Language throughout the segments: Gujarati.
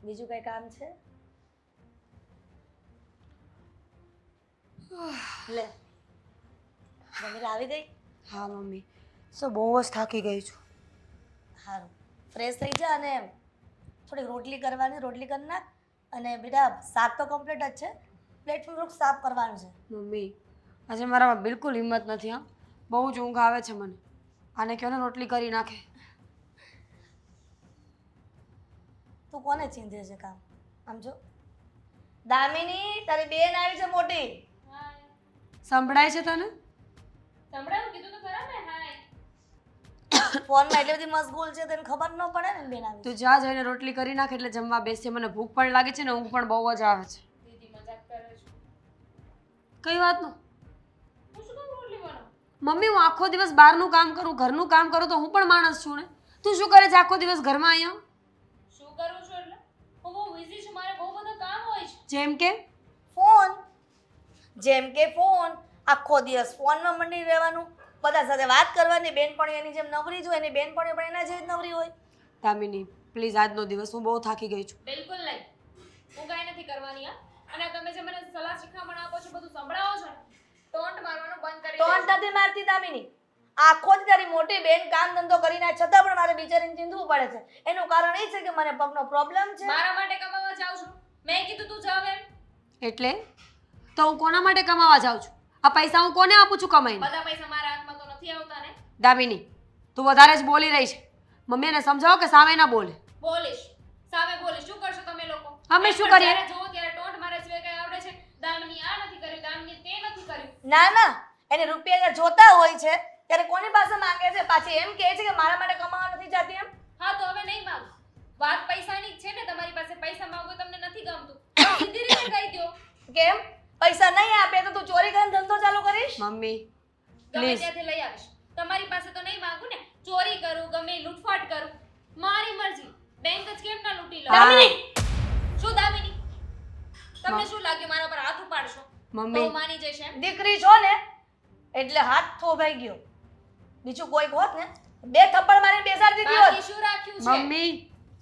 બીજું કઈ કામ છે? લે મમ્મી આવી ગઈ? હા મમ્મી, બહુ જ થાકી ગઈ છું. સારું, ફ્રેશ થઈ જા અને થોડી રોટલી કરવાની, રોટલી કરી નાખ. અને બેટા શાક તો કમ્પ્લીટ જ છે, પ્લેટફોર્મ થોડુંક સાફ કરવાનું છે. મમ્મી આજે મારામાં બિલકુલ હિંમત નથી. હા, બહુ જ ઊંઘ આવે છે મને. આને કહો ને રોટલી કરી નાખે. તું કોને ચીંધે છે કામ? આમ જો દામિની, તારી બેન આવી છે મોટી. સંભળાય છે તને? સંભળાયું કીધું તો ખરા ને. હાય. ફોનમાં એટલી બધી મશગુલ છે તને ખબર ન પડે ને બેન આવી તું જા જઈને રોટલી કરી નાખ એટલે જમવા બેસીએ. મને ભૂખ પણ લાગે છે ને ઊંઘ પણ બહુ જ આવે છે. દીદી મજાક કરે છે. કઈ વાતનું? હું શું કામ રોટલી બનાવું? મમ્મી હું આખો દિવસ બહારનું કામ કરું, ઘરનું કામ કરું તો હું પણ માણસ છું ને. તું શું કરે છે આખો દિવસ ઘરમાં અહીંયા? શું કરું છું એટલે હું બહુ બિઝી છું, મારે બહુ બધા કામ હોય છે. જેમ કે ફોન. જેમ કે ફોન. આખો દિવસ ફોનમાં મંડી રહેવાનું, બધા સાથે વાત કરવાની. બેનપણીઓ એની જેમ નવરી જ હોય, એની બેનપણીઓ પણ એના જેવી જ નવરી હોય. દામિની પ્લીઝ, આજનો દિવસ હું બહુ થાકી ગઈ છું. બિલકુલ નહીં, હું કાંઈ નથી કરવાની. હા, અને તમે જે મને સલાહ શિખામણ આપો છો બધું સંભળાવો છો ને, ટોન્ટ મારવાનું બંધ કરી ટોન્ટ દેજો. નથી મારતી દામિની. આખો જ તારી મોટી બેન કામ ધંધો કરીને આવે છતાં પણ મારે બિચારીને ચીંધવું પડે છે. એનું કારણ એ છે કે મને પગનો પ્રોબ્લેમ છે. મારા માટે કમાવા જાઉં છું, મેં કીધું તું જાવ એમ. એટલે તો હું કોના માટે કમાવા જાઉં છું? આ પૈસા હું કોને આપું છું કમાઈને? બધા પૈસા મારા હાથમાં તો નથી આવતા ને. દામિની તું વધારે જ બોલી રહી છે. મમ્મીને સમજાવો કે સામે ના બોલે. બોલીશ, સામે બોલીશ. શું કરશો તમે લોકો? અમે શું કરીએ? જ્યારે જોવો ત્યારે ટોન્ટ મારે સિવાય કઈ આવડે છે? દામિની આ નથી કર્યું, દામિની તે નથી કર્યું. ના ના, એને રૂપિયા જોતા હોય છે ત્યારે કોની પાસે માંગે છે? પાછી એમ કહે છે કે મારા માટે કમાવા નથી જતી એમ. હા તો હવે નહીં માંગુ. વાત પૈસાની જ છે ને, તમારી પાસે પૈસા માંગો તમને નથી ગમતું. સીધી રીતે કહી દો. કેમ? પૈસા નહીં આપે તો તું ચોરી કરીને ધંધો ચાલુ કરીશ? મમ્મી ગમે પ્લીઝ. ત્યાંથી લઈ આવીશ. તમારી પાસે તો નહીં માંગુ ને. ચોરી કરું, ગમે એ લૂંટફાટ કરું, મારી મરજી. બેંક જ કેમ ના લૂંટી લઉં? દામિની! શું દામિની? તમને શું લાગ્યું મારા પર હાથ ઉપાડશો? મમ્મી. તો માની જશે એમ? દીકરી છો ને એટલે હાથ થોભાઈ ગયો. બીજું કોઈક હોત ને બે થપ્પડ મારી બેસાડી દીધી બાકી હોત. શું રાખ્યું છે? મમ્મી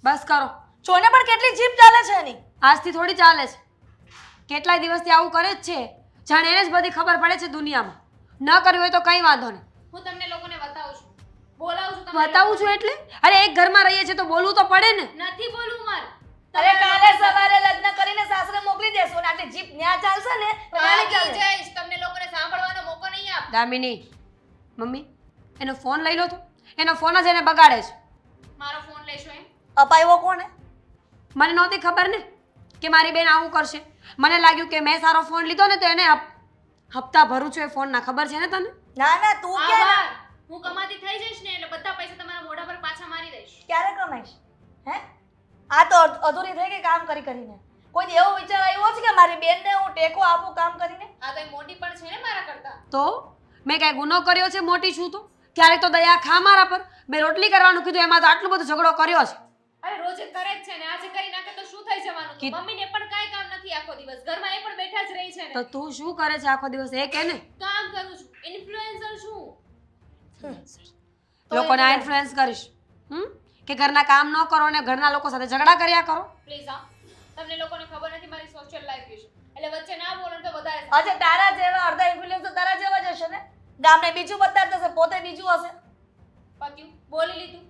બસ કરો. ચોને પણ કેટલી જીભ ચાલે છે એની. આજથી થોડી ચાલે છે. કેટલાય દિવસથી આવું કરે જ છે. જાણે એને જ બધી ખબર પડે છે દુનિયામાં. ન કર્યું હોય તો કંઈ વાંધો નહીં. હું તમને લોકોને બતાવું છું, બોલાવું છું તમને બતાવું છું લોકોને. એટલે? અરે એક ઘરમાં રહીએ છીએ તો બોલવું તો પડે ને. નથી બોલવું મારે. અરે કાલે સવારે લગ્ન કરીને સાસરે મોકલી દેશો ને આટલી જીભ ન્યા ચાલશે ને તો નાની ભાગી ચાલે. જઈશ. તમને લોકોને સાંભળવાનો મોકો નહીં આપ. દામિની મમ્મી એનો ફોન લઈ લો તો. એનો ફોન જ એને બગાડે છે. મારો ફોન લેશો એમ? અપાયો કોને? મને નહોતી ખબર ને કે મારી બેન આવું કરશે. મને લાગ્યું કે મેં સારો ફોન લીધો ને તો એને હપ્તા ભરું છું એ ફોનના. ખબર છે ને તને? ના ના, તું ક્યાં આભાર. હું કમાતી થઈ જઈશ ને એટલે બધા પૈસા તમારા મોઢા પર પાછા મારી દઈશ. ક્યારે કમાઈશ? હે? આ તો અધૂરી થઈ ગઈ કામ કરી કરીને. કોઈ એવો વિચાર આવ્યો છે કે મારી બેનને હું ટેકો આપું કામ કરીને? આ તો મોટી પણ છે ને મારા કરતા. તો મેં કાંઈ ગુનો કર્યો છે મોટી છું તો? ક્યારેક તો દયા ખા મારા પર. મેં રોટલી કરવાનું કીધું એમાં તો આટલો બધો ઝઘડો કર્યો છે. અરે રોજ કરે જ છે ને, આજે કરી નાખે તો શું થઈ જવાનું? કી- મમ્મીને પણ કાંઈ કામ નથી આખો દિવસ. ઘરમાં એ પણ બેઠા જ રહી છે તો ને. તું શું કરે છે આખો દિવસ એ કે ને? કામ કરું છું, ઇન્ફ્લુએન્સર છું. તો લોકોને એ- ઇન્ફ્લુઅન્સ કરીશ કે ઘરના કામ ન કરો અને ઘરના લોકો સાથે ઝઘડા કર્યા કરો. પ્લીઝ હા, તમને લોકોને ખબર નથી મારી સોશિયલ લાઈફ વિશે, એટલે વચ્ચે ના બોલો ને તો વધારે સારું. આજે તારા જેવા અડધા ઇન્ફ્લુએન્સર તારા જેવા જ હશે ને. ગામને બીજું બતાવતા હશે, પોતે બીજું હશે. પત્યું? બોલી લીધું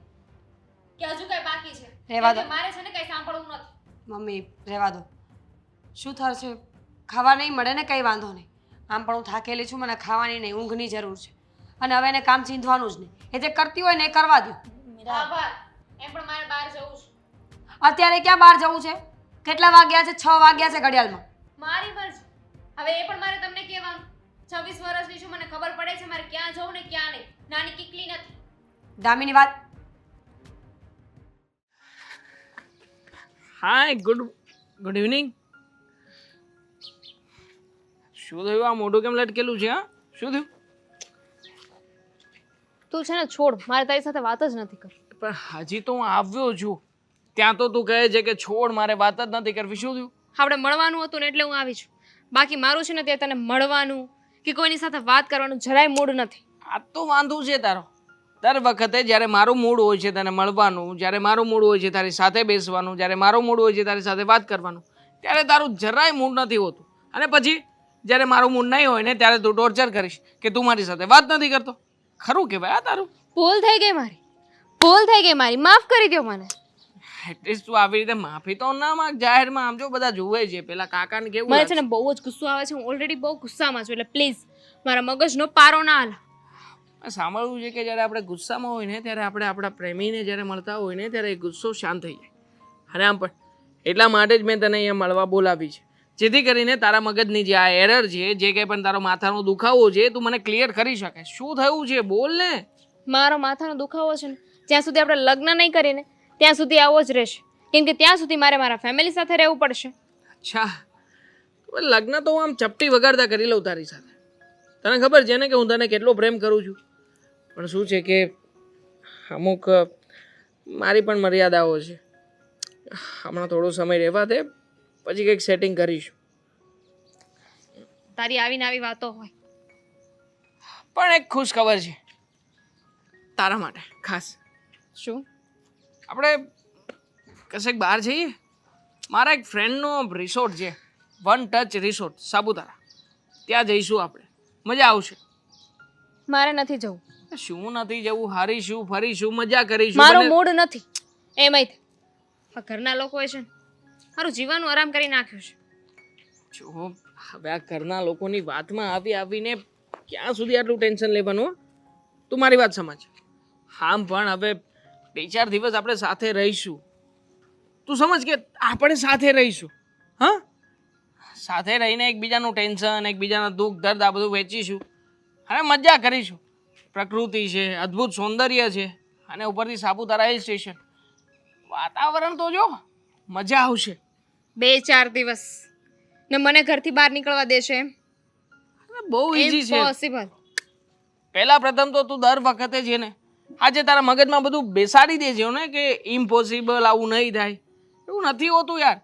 કે હજુ કઈ બાકી છે? રહેવા દો. કેમ કે મારે છે ને કઈ સાંભળવું નથી. મમ્મી રહેવા દો. શું થશે? ખાવા નહીં મળે ને કંઈ વાંધો નહીં. આમ પણ હું થાકેલી છું. મને ખાવાની નહીં ઊંઘની જરૂર છે. અને હવે એને કામ ચીંધવાનું જ નહીં. એ જે કરતી હોય ને એ કરવા દો. મીરા, આભાર. એમ પણ મારે બહાર જવું છે. અત્યારે ક્યાં બહાર જવું છે? કેટલા વાગ્યા છે? 6 વાગ્યા છે ઘડિયાળમાં. મારી મરજી. હવે એ પણ મારે તમને કહેવાનું. 26 વર્ષની છું, મને ખબર પડે છે મારે ક્યાં જવું ને ક્યાં નહીં. નાની કીકલી નથી. દામિની વાત. Hi good evening. શું થયું? આ મોઢું કેમ લટકેલું છે? હા, શું થયું? તું છે ને છોડ, મારે તારી સાથે વાત જ નથી કરવી. પણ હજી તો હું આવ્યો છું, ત્યાં તો તું કહે છે કે છોડ, મારે વાત જ નથી કરવી. શું થયું? આપણે મળવાનું હતું ને એટલે હું આવી છું. બાકી મારું છે ને તે તને મળવાનું કે કોઈની સાથે વાત કરવાનું જરાય મૂડ નથી. આ તો વાંધો છે તારો. દર વખતે જ્યારે મારું મૂડ હોય છે તને મળવાનું, જ્યારે મારું મૂડ હોય છે તારી સાથે બેસવાનું, જ્યારે મારું મૂડ હોય છે તારી સાથે વાત કરવાનું, ત્યારે તારું જરાય મૂડ નથી હોતું. અને પછી જ્યારે મારું મૂડ નહીં હોય ને ત્યારે તું ટોર્ચર કરીશ કે તું મારી સાથે વાત નથી કરતો. ખરું કહેવાય આ તારું? ભૂલ થઈ ગઈ મારી, ભૂલ થઈ ગઈ મારી, માફ કરી દો મને. એટલીસ્ટ તું આવી રીતે માફી તો ના માંગ જાહેરમાં. આમ જો બધા જુએ છે. પેલા કાકાને કેવું મને લાગે? છે ને બહુ જ ગુસ્સો આવે છે, હું ઓલરેડી બહુ ગુસ્સામાં છું, એટલે પ્લીઝ મારા મગજનો પારો ના હાલ. મેં સાંભળવું છે કે જ્યારે આપણે ગુસ્સામાં હોય ને ત્યારે આપણે આપણા પ્રેમીને જ્યારે મળતા હોય ને ત્યારે એ ગુસ્સો શાંત થઈ જાય. અને આમ પણ એટલા માટે જ મેં તને અહીંયા મળવા બોલાવી છે, જેથી કરીને તારા મગજની જે આ એરર છે, જે કંઈ પણ તારો માથાનો દુખાવો છે, તું મને ક્લિયર કરી શકે. શું થયું છે બોલ ને. મારો માથાનો દુખાવો છે ને, જ્યાં સુધી આપણે લગ્ન નહીં કરીને ત્યાં સુધી આવો જ રહેશે, કેમ કે ત્યાં સુધી મારે મારા ફેમિલી સાથે રહેવું પડશે. અચ્છા, તો લગ્ન તો હું આમ ચપટી વગાડતા કરી લઉં તારી સાથે. તને ખબર છે ને કે હું તને કેટલો પ્રેમ કરું છું, પણ શું છે કે અમુક મારી પણ મર્યાદાઓ છે. હમણાં થોડો સમય રહેવા દે, પછી કંઈક સેટિંગ કરીશું. તારી આવીને આવી વાતો હોય. પણ એક ખુશ ખબર છે તારા માટે ખાસ. શું? આપણે કશેક બહાર જઈએ. મારા એક ફ્રેન્ડનો રિસોર્ટ છે, વન ટચ રિસોર્ટ, સાપુતારા. ત્યાં જઈશું આપણે, મજા આવશે. મારે નથી જવું. શું નથી જવું? હારીશું, ફરીશું, મજા કરીશું. મારો બંને- મૂડ નથી એમાંય તે. આ ઘરના લોકોએ છે ને મારું જીવવાનું આરામ કરી નાખ્યું છે. જો હવે આ ઘરના લોકોની વાતમાં આવીને ક્યાં સુધી આટલું ટેન્શન લેવાનું? હો? તું મારી વાત સમજ. હા પણ હવે 2-4 દિવસ આપણે સાથે રહીશું. તું સમજ કે આપણે સાથે રહીશું. હા, સાથે રહીને એકબીજાનું ટેન્શન, એકબીજાના દુઃખ દર્દ આ બધું વેચીશું અને મજા કરીશું. પ્રકૃતિ છે, અદ્ભુત સૌંદર્ય છે, અને ઉપરથી સાપુતારા હિલ સ્ટેશન. વાતાવરણ તો જો, મજા આવશે. 2-4 દિવસ ને મને ઘરથી બહાર નીકળવા દેશે એમ? બહુ ઈઝી છે. ઇમ્પોસિબલ. પહેલા પ્રથમ તો તું દર વખતે છે ને આજે તારા મગજમાં બધું બેસાડી દેજો ને કે ઇમ્પોસિબલ, આવું નહીં થાય. એવું નથી હોતું યાર.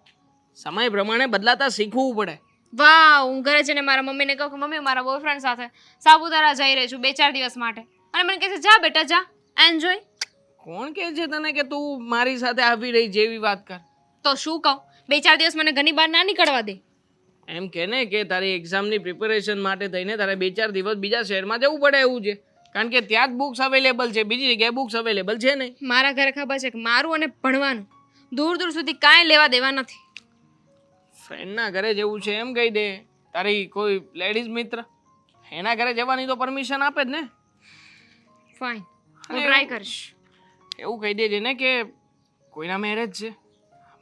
સમય પ્રમાણે બદલાતા શીખવું પડે. વાવ, હું ઘરે જઈને મારા મમ્મીને કહું કે મમ્મી મારા બોયફ્રેન્ડ સાથે સાપુતારા જઈ રહી છું 2-4 દિવસ માટે, અને મને કહે છે જા બેટા જા, એન્જોય. કોણ કહે છે તને કે તું મારી સાથે આવી રહી જેવી વાત કર? તો શું કહું, 2-4 દિવસ મને ઘરની બહાર ના નીકળવા દે. એમ કે ને કે તારી એક્ઝામની પ્રિપેરેશન માટે થઈને તારે 2-4 દિવસ બીજા શહેરમાં જવું પડે એવું છે, કારણ કે ત્યાં જ બુક્સ અવેલેબલ છે, બીજી જગ્યાએ બુક્સ અવેલેબલ છે નહીં. મારા ઘરે ખબર છે કે મારું અને ભણવાનું દૂર દૂર સુધી કાંઈ લેવા દેવા નથી. ફ્રેન્ડના ઘરે જવું છે એમ કહી દે. તારી કોઈ લેડીઝ મિત્ર એના ઘરે જવાની તો પરમિશન આપે જ ને. ફાઇન, હું અને ટ્રાય કરીશ. એવું કહી દેજે ને કે કોઈના મેરેજ છે.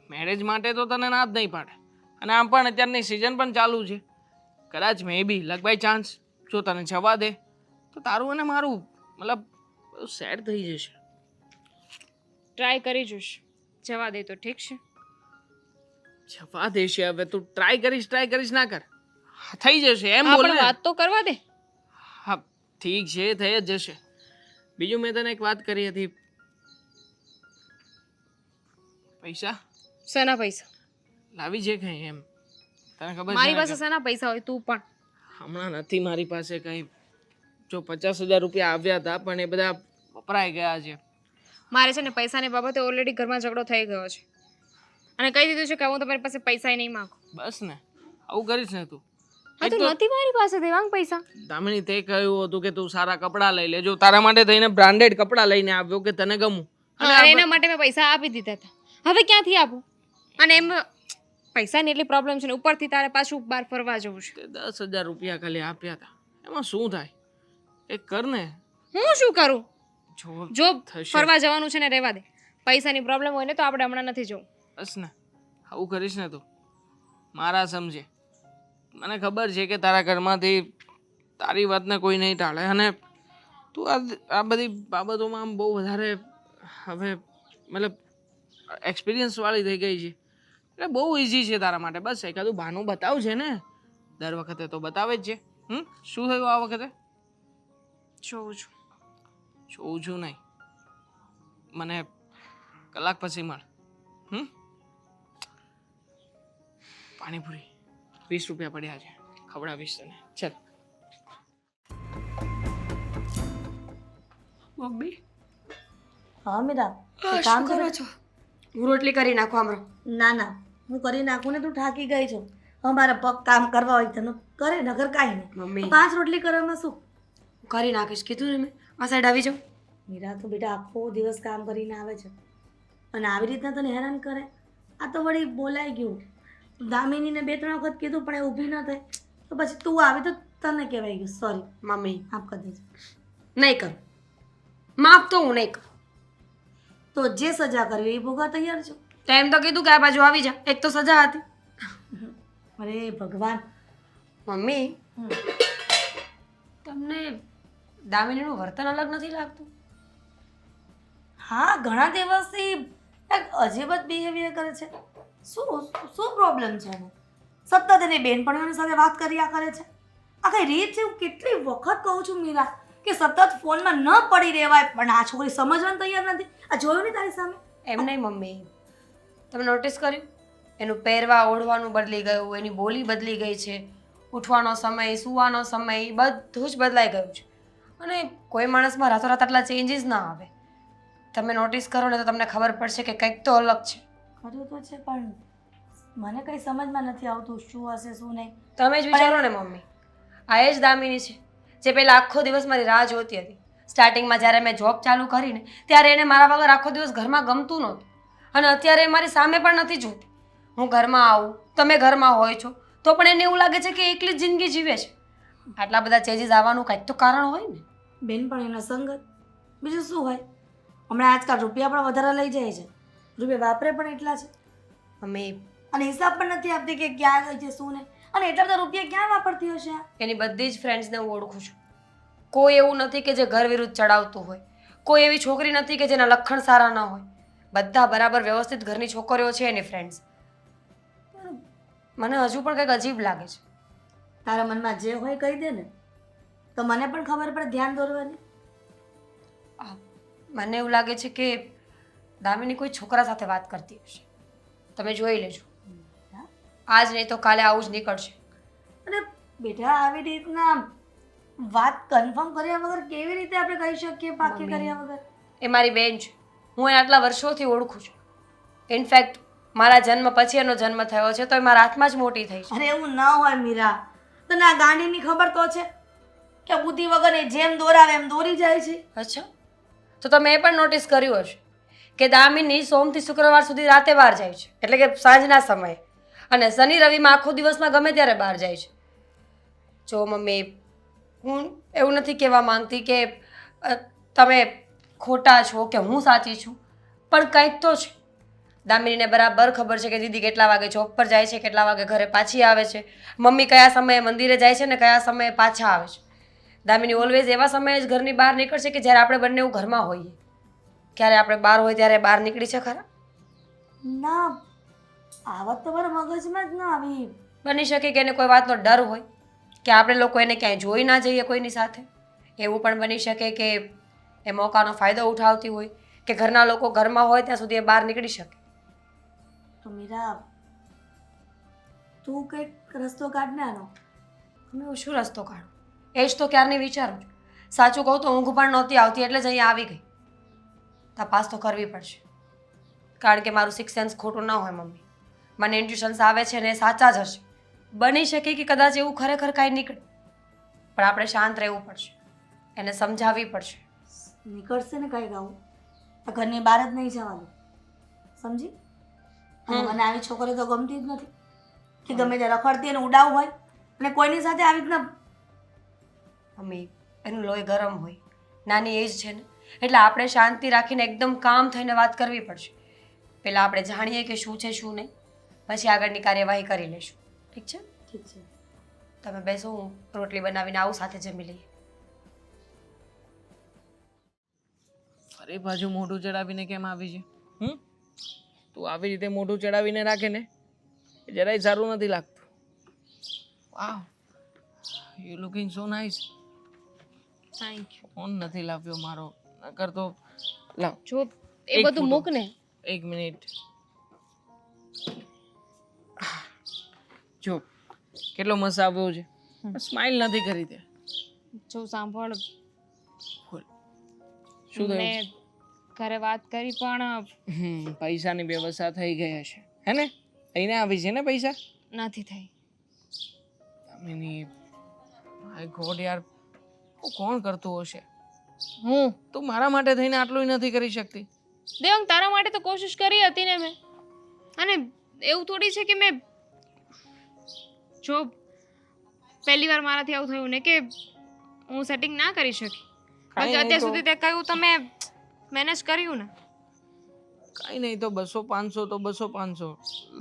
મેરેજ માટે તો તને ના જ નહીં પાડે. અને આમ પણ અત્યારની સિઝન પણ ચાલુ છે. કદાચ મે બી લક બાય ચાન્સ જો તને જવા દે તો તારું અને મારું મતલબ સેટ થઈ જશે. ટ્રાય કરી જોઈશ. જવા દે તો ઠીક છે. જવા દેશે. હવે તું ટ્રાય કરીશ ના કર. થઈ જશે એમ બોલ આપણે ને. વાત તો કરવા દે. હા ઠીક છે, થઈ જ જશે. બીજું મેં તને એક વાત કરી હતી. પૈસા શેના પૈસા? લાવી છે કઈ એમ? તને ખબર છે મારી ને પાસે કે શેના પૈસા હોય? તું પણ હમણાં નથી મારી પાસે કઈ. જો 50,000 રૂપિયા આવ્યા હતા પણ એ બધા વપરાઈ ગયા છે. મારે છે ને પૈસાની બાબતે ઓલરેડી ઘરમાં ઝઘડો થઈ ગયો છે, અને કહી દીધું છે કે હું તમારી પાસે પૈસા નહીં માંગુ. બસ ને, આવું કરીશ ને તું. હા તો નથી મારી પાસે દેવાંગ પૈસા. દામિની તે કહ્યું હતું કે તું સારા કપડાં લઈ લેજો. તારા માટે થઈને બ્રાન્ડેડ કપડાં લઈને આવ્યો કે તને ગમું. હા, એના માટે મેં પૈસા આપી દીધા હતા. હવે ક્યાંથી આપું? અને એમ પૈસાની એટલી પ્રોબ્લેમ છે ને ઉપરથી તારે પાછું બહાર ફરવા જવું છે. તે 10,000 રૂપિયા ખાલી આપ્યા હતા. એમાં શું થાય? એક કર ને. હું શું કરું? જો જો થશે. ફરવા જવાનું છે ને રહેવા દે. પૈસાની પ્રોબ્લેમ હોય ને તો આપણે હમણાં નથી જવું. બસ ને, આવું કરીશ ને તું મારા સમજે. મને ખબર છે કે તારા ઘરમાંથી તારી વાતને કોઈ નહીં ટાળે, અને તું આ બધી બાબતોમાં આમ બહુ વધારે હવે મતલબ એક્સપિરિયન્સ વાળી થઈ ગઈ છે. એટલે બહુ ઇઝી છે તારા માટે. બસ એકાદું બહાનું બતાવજે ને. દર વખતે તો બતાવે જ છે. શું થયું આ વખતે? જોઉં છું. જોઉં છું નહીં, મને કલાક પછી મળ. પાણીપુરી 20 રૂપિયા પડ્યા છે, ખવડાવીશ તને. ચાલ. મમ્મી હા મીરા હા, એક કામ શું કરો કરો છો? હું રોટલી કરી નાખું હમણાં. ના ના હું કરી નાખું ને તું થાકી ગઈ છો હવે મારા પગ કામ કરવા હોય તને કરે નગર કાંઈ નહીં મમ્મી. 5 રોટલી કરવામાં શું કરી નાખીશ કીધું ને મેં. આ સાઈડ આવી જાઉં. મીરા તો બેટા આખો દિવસ કામ કરીને આવે છે અને આવી રીતના તને હેરાન કરે આ તો વળી બોલાઈ ગયું દામિનીને 2-3 વખત કીધું પણ એ ઊભી ન થઈ તો પછી તું આવી તો તને કહેવાય ગયું સોરી મમ્મી માફ કરી દેજો નહીં કરું. માફ તો હું નહીં કરું. તો જે સજા કરવી એ ભોગવા તૈયાર છો તો એમ તો કીધું કે આ બાજુ આવી જા. એક તો સજા હતી. અરે ભગવાન મમ્મી હમ. તમને દામિનીનું વર્તન અલગ નથી લાગતું? હા ઘણા દિવસથી એક અજીબ જ બિહેવિયર કરે છે શું શું પ્રોબ્લેમ છે એને સતત એની બેનપણીઓની સાથે વાત કર્યા કરે છે આ કઈ રીત છે હું કેટલી વખત કહું છું મીરા કે સતત ફોનમાં ન પડી રહેવાય પણ આ છોકરી સમજવાનું તૈયાર નથી આ જોયું ને તારી સામે એમ નહીં મમ્મી. તમે નોટિસ કર્યું? એનું પહેરવા ઓઢવાનું બદલી ગયું, એની બોલી બદલી ગઈ છે, ઉઠવાનો સમય, સૂવાનો સમય બધું જ બદલાઈ ગયું છે. અને કોઈ માણસમાં રાતોરાત આટલા ચેન્જીસ ના આવે. તમે નોટિસ કરો ને તો તમને ખબર પડશે કે કંઈક તો અલગ છે. ખરું તો છે પણ મને કંઈ સમજમાં નથી આવતું શું હશે શું નહીં તમે જ વિચારો ને મમ્મી. આ એ જ દામિની છે જે પહેલાં આખો દિવસ મારી રાહ જોતી હતી. સ્ટાર્ટિંગમાં જ્યારે મેં જોબ ચાલુ કરીને ત્યારે એને મારા વગર આખો દિવસ ઘરમાં ગમતું નહોતું અને અત્યારે એ મારી સામે પણ નથી જોતી. હું ઘરમાં આવું, તમે ઘરમાં હોય છો તો પણ એને એવું લાગે છે કે એકલી જ જિંદગી જીવે છે. આટલા બધા ચેન્જીસ આવવાનું કંઈક તો કારણ હોય ને. બેનપણીઓના સંગત બીજું શું હોય હમણાં આજકાલ રૂપિયા પણ વધારે લઈ જાય છે રૂપિયા વાપરે પણ એટલા છે મમ્મી અને હિસાબ પણ નથી આપતી કે ક્યાં ગઈ છે શું નહીં અને એટલા બધા રૂપિયા ક્યાં વાપરતી હશે આ એની બધી જ ફ્રેન્ડ્સને હું ઓળખું છું. કોઈ એવું નથી કે જે ઘર વિરુદ્ધ ચડાવતું હોય. કોઈ એવી છોકરી નથી કે જેના લક્ષણ સારા ન હોય. બધા બરાબર વ્યવસ્થિત ઘરની છોકરીઓ છે એની ફ્રેન્ડ્સ. મને હજુ પણ કંઈક અજીબ લાગે છે. તારા મનમાં જે હોય કહી દે ને તો મને પણ ખબર પડે ધ્યાન દોરવાની મને એવું લાગે છે કે દામિની કોઈ છોકરા સાથે વાત કરતી હશે. તમે જોઈ લેજો. આજ નહીં તો કાલે આવું જ નીકળશે. અને બેટા આવી રીતના વાત કન્ફર્મ કર્યા વગર કેવી રીતે આપણે કહી શકીએ પાકી મમ્મી. કર્યા વગર એ મારી બેન છે. હું એને આટલા વર્ષોથી ઓળખું છું. ઇનફેક્ટ મારા જન્મ પછી એનો જન્મ થયો છે તો એ મારા હાથમાં જ મોટી થઈ છે. અરે એવું ન હોય મીરા તને આ ગાંડીની ખબર તો છે કે બુદ્ધિ વગર એ જેમ દોરાવે એમ દોરી જાય છે અચ્છા, તો તમે એ પણ નોટિસ કર્યું હશે કે દામિની સોમથી શુક્રવાર સુધી રાતે બહાર જાય છે, એટલે કે સાંજના સમયે, અને શનિ રવિમાં આખો દિવસમાં ગમે ત્યારે બહાર જાય છે. જો મમ્મી, હું એવું નથી કહેવા માંગતી કે તમે ખોટા છો કે હું સાચી છું, પણ કંઈક તો છે. દામિનીને બરાબર ખબર છે કે દીદી કેટલા વાગે જોબ પર જાય છે, કેટલા વાગે ઘરે પાછી આવે છે, મમ્મી કયા સમયે મંદિરે જાય છે ને કયા સમયે પાછા આવે છે. દામિની ઓલવેઝ એવા સમયે જ ઘરની બહાર નીકળશે કે જ્યારે આપણે બંને ઘરમાં હોઈએ. ક્યારે આપણે બહાર હોય ત્યારે બહાર નીકળી છે ખરા? ના આ વાત તો મારા મગજમાં જ ના આવી બની શકે કે એને કોઈ વાતનો ડર હોય કે આપણે લોકો એને ક્યાંય જોઈ ના જઈએ કોઈની સાથે. એવું પણ બની શકે કે એ મોકાનો ફાયદો ઉઠાવતી હોય કે ઘરના લોકો ઘરમાં હોય ત્યાં સુધી એ બહાર નીકળી શકે. તો મીરા તું કંઈક રસ્તો કાઢ ને આનો હું શું રસ્તો કાઢું એ જ તો ક્યારની વિચારું છું. સાચું કહું તો ઊંઘ પણ નહોતી આવતી એટલે જ અહીંયા આવી ગઈ. તપાસ તો કરવી પડશે, કારણ કે મારું સિક્સ સેન્સ ખોટું ન હોય મમ્મી. મને ઇન્ટ્યુશન્સ આવે છે ને એ સાચા જ હશે. બની શકે કે કદાચ એવું ખરેખર કાંઈ નીકળે, પણ આપણે શાંત રહેવું પડશે, એને સમજાવવી પડશે. નીકળશે ને કંઈક આવું આ ઘરની બહાર જ નહીં જવાનું સમજી અને મને આવી છોકરી તો ગમતી જ નથી કે ગમે તે રખડતી અને ઉડાવ હોય અને કોઈની સાથે આવી રીતના મમ્મી, એનું લોહી ગરમ હોય, નાની એજ છે ને, એટલે આપણે શાંતિ રાખીને એકદમ કામ થઈને વાત કરવી પડશે. પહેલાં આપણે જાણીએ કે શું છે શું નહીં, પછી આગળની કાર્યવાહી કરી લઈશું. ઠીક છે? ઠીક છે તમે બેસો, હું રોટલી બનાવીને આવું, સાથે જમી લઈએ. ફરી પાછું મોઢું ચડાવીને કેમ આવી છે? તું આવી રીતે મોઢું ચડાવીને રાખે ને એ જરાય સારું નથી લાગતું. Wow, you looking so nice. Thank you. Phone નથી લાવ્યો મારો, નકર તો લાવ. જો એ એક બધું photo. મૂક ને. એક મિનિટ. જો કેટલો મસ્ત આવ્યો છે, સ્માઈલ નથી કરી તે. જો સાંભળ, બોલ. શું થયું? મેં ઘરે વાત કરી પણ પૈસાની વ્યવસ્થા થઈ ગઈ હશે હે ને લઈને આવી છે ને પૈસા નથી થઈ. દામિની માય ગોડ યાર આવું કોણ કરતું હશે હું તું મારા માટે થઈને આટલું નથી કરી શકતી દેવાંગ તારા માટે તો કોશિશ કરી હતી ને મેં. અને એવું થોડી છે કે મેં જો પહેલી વાર મારાથી આવું થયું ને કે હું સેટિંગ ના કરી શકી. કાંઈ બાકી નહીં અત્યાર તો- સુધી તે કહ્યું તમે મેનેજ કર્યું ને. કાંઈ નહીં તો 200-500 તો 200-500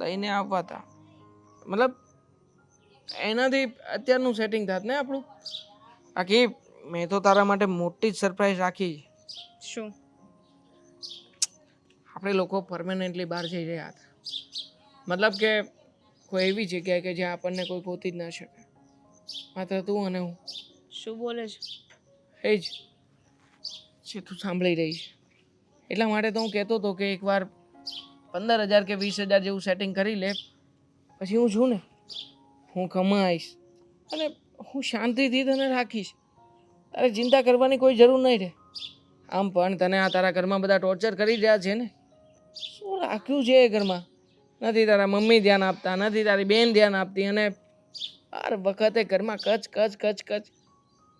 લઈને આવવા હતા મતલબ એનાથી અત્યારનું સેટિંગ થાત ને આપણું. બાકી મેં તો તારા માટે મોટી જ સરપ્રાઈઝ રાખી છે. શું? આપણે લોકો પરમેનન્ટલી બહાર જઈ રહ્યા હતા મતલબ કે કોઈ એવી જગ્યાએ કે જ્યાં આપણને કોઈ પહોંચી જ ના શકે માત્ર તું અને હું. શું બોલે છે? એ જ જે તું સાંભળી રહી છે એટલા માટે તો હું કહેતો હતો કે એકવાર 15,000 કે 20,000 જેવું સેટિંગ કરી લે પછી હું છું ને હું કમાઈશ અને હું શાંતિથી તને રાખીશ તારે ચિંતા કરવાની કોઈ જરૂર નહીં રહે. આમ પણ તને આ તારા ઘરમાં બધા ટોર્ચર કરી રહ્યા છે ને શું રાખ્યું છે એ ઘરમાં નથી તારા મમ્મી ધ્યાન આપતા નથી તારી બેન ધ્યાન આપતી અને હર વખતે ઘરમાં કચ કચ કચ કચ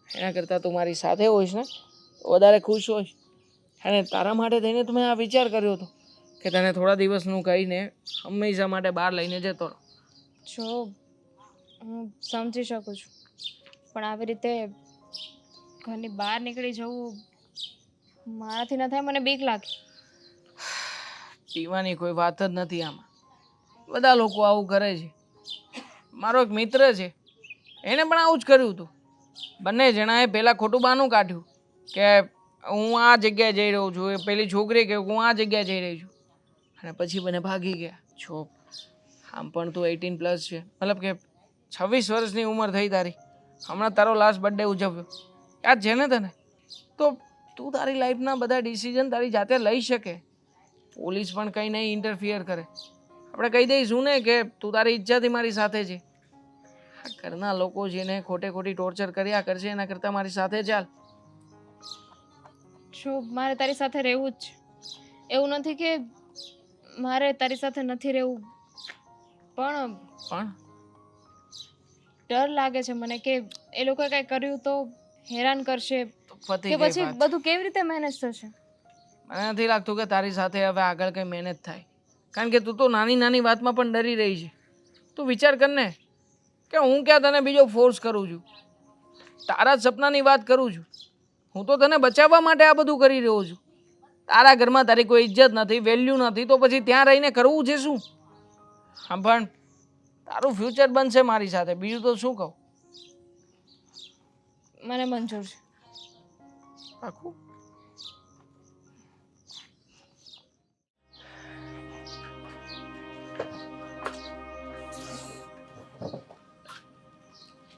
એના કરતાં તું મારી સાથે હોઈશ ને તો વધારે ખુશ હોઈશ. અને તારા માટે થઈને તો મેં આ વિચાર કર્યો હતો કે તને થોડા દિવસનું કહીને હંમેશા માટે બહાર લઈને જતો રહો. જો હું સમજી શકું છું પણ આવી રીતે ઘરની બહાર નીકળી જવું મારાથી ન થાય. મને બીક લાગે. પીવાની કોઈ વાત જ નથી આમાં. બધા લોકો આવું કરે છે. મારો એક મિત્ર છે એને પણ આવું જ કર્યું હતું. બંને જણાએ પહેલાં ખોટું બહાનું કાઢ્યું કે હું આ જગ્યાએ જઈ રહ્યો છું. એ પેલી છોકરી કે હું આ જગ્યાએ જઈ રહી છું અને પછી મને ભાગી ગયા. છો આમ પણ તું 18+ છે મતલબ કે 26 વર્ષની ઉંમર થઈ તારી. હમણાં તારો લાસ્ટ બર્થડે ઉજવ્યો યાદ છે ને તને? તો તું તારી લાઈફના બધા ડિસિઝન તારી જાતે લઈ શકે. પોલીસ પણ કંઈ નહીં ઇન્ટરફિયર કરે. આપણે કહી દઈશું ને કે તું તારી ઈચ્છાથી મારી સાથે છે. આ ઘરના લોકો જેને ખોટે ખોટી ટોર્ચર કર્યા કરશે એના કરતાં મારી સાથે ચાલ. જો મારે તારી સાથે રહેવું જ છે. એવું નથી કે મારે તારી સાથે નથી રહેવું પણ પણ ડર લાગે છે મને કે એ લોકોએ કંઈ કર્યું તો હેરાન કરશે તો પતી કે ગઈ પછી વાત. બધું કેવી રીતે મેનેજ થશે. મને નથી લાગતું કે તારી સાથે હવે આગળ કંઈ મહેનત થાય કારણ કે તું તો નાની નાની વાતમાં પણ ડરી રહી છે. તું વિચાર કર ને કે હું ક્યાં તને બીજો ફોર્સ કરું છું. તારા જ સપનાની વાત કરું છું. હું તો તને બચાવવા માટે આ બધું કરી રહ્યો છું. તારા ઘરમાં તારી કોઈ ઇજ્જત નથી વેલ્યુ નથી તો પછી ત્યાં રહીને કરવું છે શું? હા પણ તારું ફ્યુચર બનશે મારી સાથે બીજું તો શું કહું. મને મંજૂર છે. પાકું?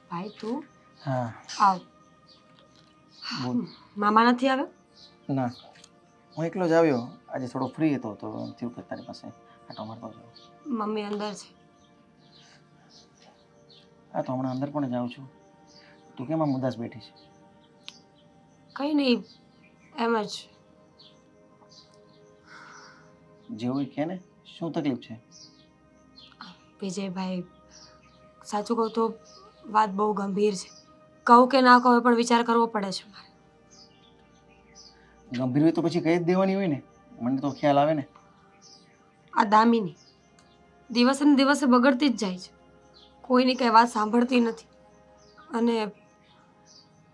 ભાઈ તું હા આવ. બોલ. મામા નથી આવ્યો? ના હું એકલો જ આવ્યો આજે થોડો ફ્રી હતો તો એમ થયું કે તારી પાસે આટો મારતો જાઉં. મમ્મી અંદર છે. હા તો હમણાં અંદર પણ જાઉં છું. તું કેમ આમ ઉદાસ બેઠી છે? કંઈ નહીં એમ જ. જેવું કે ને શું તકલીફ છે? વિજયભાઈ સાચું કહું તો વાત બહુ ગંભીર છે. કહું કે ના કહું પણ વિચાર કરવો પડે છે મારે. ગંભીર હોય તો પછી કહી જ દેવાની હોય ને. મને તો ખ્યાલ આવે ને. આ દામિની દિવસે ને દિવસે બગડતી જ જાય છે. કોઈની કંઈ વાત સાંભળતી નથી અને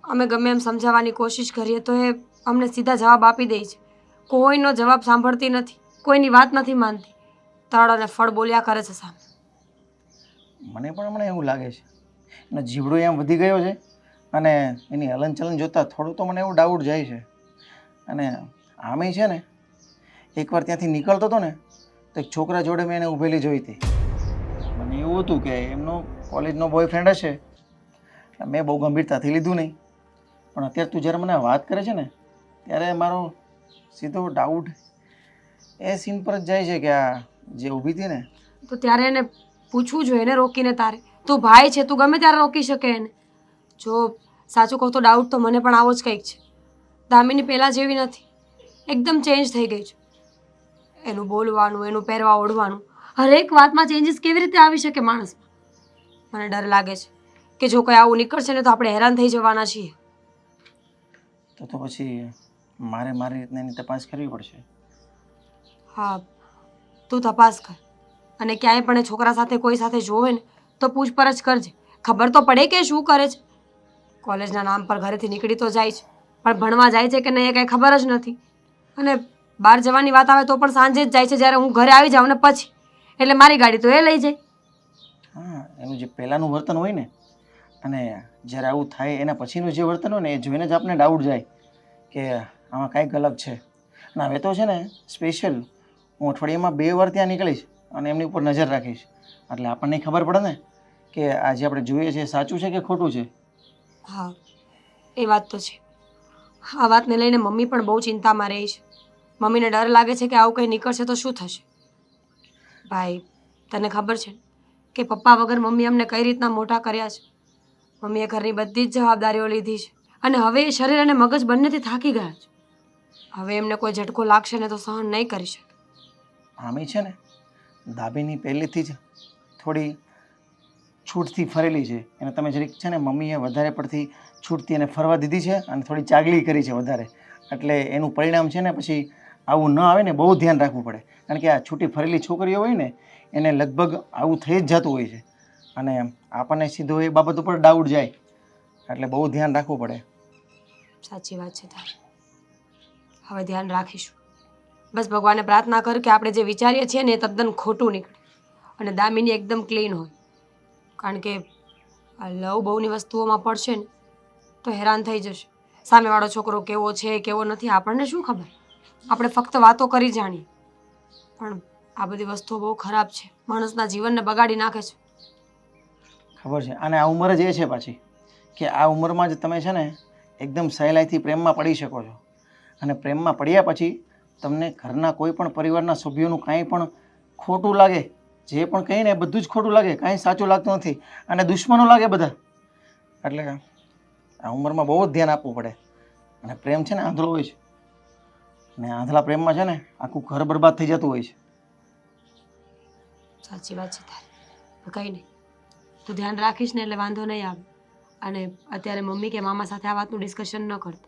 અમે ગમે એમ સમજાવવાની કોશિશ કરીએ તો એ અમને સીધા જવાબ આપી દે છે. કોઈનો જવાબ સાંભળતી નથી, કોઈની વાત નથી માનતી. તળ અને ફળ બોલ્યા કરે છે સામે. મને પણ હમણાં એવું લાગે છે એનો જીવડો એમ વધી ગયો છે અને એની હલનચલન જોતાં થોડું તો મને એવું ડાઉટ જાય છે. અને આમે છે ને એકવાર ત્યાંથી નીકળતો હતો ને તો એક છોકરા જોડે મેં એને ઊભેલી જોઈ હતી. મને એવું હતું કે એમનો કોલેજનો બોયફ્રેન્ડ હશે. મેં બહુ ગંભીરતાથી લીધું નહીં પણ અત્યારે તું જ્યારે મને વાત કરે છે ને ત્યારે મારો સીધો ડાઉટ એ સીન પર જ જાય છે કે આ જે ઊભી હતી ને તો ત્યારે એને પૂછવું જોઈએ ને રોકીને તારે. તું ભાઈ છે, તું ગમે ત્યારે રોકી શકે એને. જો સાચું કહું તો ડાઉટ તો મને પણ આવો જ કંઈક છે. દામિની પહેલાં જેવી નથી. એકદમ ચેન્જ થઈ ગઈ છે. એનું બોલવાનું, એનું પહેરવા ઓઢવાનું, હરેક વાતમાં ચેન્જીસ કેવી રીતે આવી શકે માણસમાં? મને ડર લાગે છે કે જો કોઈ આવું નીકળશે ને તો આપણે હેરાન થઈ જવાના છીએ. તો પછી મારે મારી રીતના એની તપાસ કરવી પડશે. હા, તું તપાસ કર અને ક્યાંય પણ એ છોકરા સાથે કોઈ સાથે જોવે ને તો પૂછપરછ કરજે. ખબર તો પડે કે શું કરે છે. કોલેજના નામ પર ઘરેથી નીકળી તો જાય છે, પણ ભણવા જાય છે કે નહીં એ કંઈ ખબર જ નથી. અને બહાર જવાની વાત આવે તો પણ સાંજે જ જાય છે, જ્યારે હું ઘરે આવી જાઉં ને પછી. એટલે મારી ગાડી તો એ લઈ જાય. હા, એનું જે પહેલાંનું વર્તન હોય ને અને જ્યારે આવું થાય એના પછીનું જે વર્તન હોય ને એ જોઈને જ આપણે ડાઉટ જાય કે આમાં કાંઈક અલગ છે. અને હવે તો છે ને સ્પેશિયલ હું અઠવાડિયામાં 2 વાર ત્યાં નીકળીશ અને એમની ઉપર નજર રાખીશ, એટલે આપણને ખબર પડે ને કે આ જે આપણે જોઈએ છે એ સાચું છે કે ખોટું છે. હા, એ વાત તો છે. આ વાતને લઈને મમ્મી પણ બહુ ચિંતામાં રહી છે. મમ્મીને ડર લાગે છે કે આવું કંઈ નીકળશે તો શું થશે. ભાઈ, તને ખબર છે કે પપ્પા વગર મમ્મી અમને કઈ રીતના મોટા કર્યા છે. મમ્મીએ ઘરની બધી જ જવાબદારીઓ લીધી છે અને હવે એ શરીર અને મગજ બંનેથી થાકી ગયા છે. હવે એમને કોઈ ઝટકો લાગશે ને તો સહન નહીં કરી શકે. આમે છે ને દાબીની પહેલેથી જ થોડી છૂટથી ફરેલી છે અને તમે જરીક છે ને મમ્મીએ વધારે પડતી છૂટથી એને ફરવા દીધી છે અને થોડી ચાગલી કરી છે વધારે, એટલે એનું પરિણામ છે ને પછી આવું ન આવે ને બહુ ધ્યાન રાખવું પડે. કારણ કે આ છૂટી ફરેલી છોકરીઓ હોય ને એને લગભગ આવું થઈ જ જતું હોય છે અને આપણને સીધો એ બાબત ઉપર ડાઉટ જાય, એટલે બહુ ધ્યાન રાખવું પડે. સાચી વાત છે તારી. હવે ધ્યાન રાખીશું. બસ ભગવાનને પ્રાર્થના કર કે આપણે જે વિચારીએ છીએ ને એ તદ્દન ખોટું નીકળે અને દામિની એકદમ ક્લીન હોય. કારણ કે આ લવ બહુની વસ્તુઓમાં પડશે ને તો હેરાન થઈ જશે. સામેવાળો છોકરો કેવો છે કેવો નથી આપણને શું ખબર? આપણે ફક્ત વાતો કરી જાણીએ, પણ આ બધી વસ્તુઓ બહુ ખરાબ છે. માણસના જીવનને બગાડી નાખે છે. ખબર છે, અને આ ઉંમર જ એ છે પાછી કે આ ઉંમરમાં જ તમે છે ને એકદમ સહેલાઈથી પ્રેમમાં પડી શકો છો અને પ્રેમમાં પડ્યા પછી તમને ઘરના કોઈ પણ પરિવારના સભ્યોનું કાંઈ પણ ખોટું લાગે, જે પણ કહીને એ બધું જ ખોટું લાગે, કાંઈ સાચું લાગતું નથી અને દુશ્મનો લાગે બધા. એટલે આ ઉંમરમાં બહુ જ ધ્યાન આપવું પડે અને પ્રેમ છે ને આંધળો હોય છે અને આંધળા પ્રેમમાં છે ને આખું ઘર બરબાદ થઈ જતું હોય છે. સાચી વાત છે તારી. કંઈ નહીં, તું ધ્યાન રાખીશ ને એટલે વાંધો નહીં આવે. અને અત્યારે મમ્મી કે મામા સાથે આ વાતનું ડિસ્કશન ન કરતો.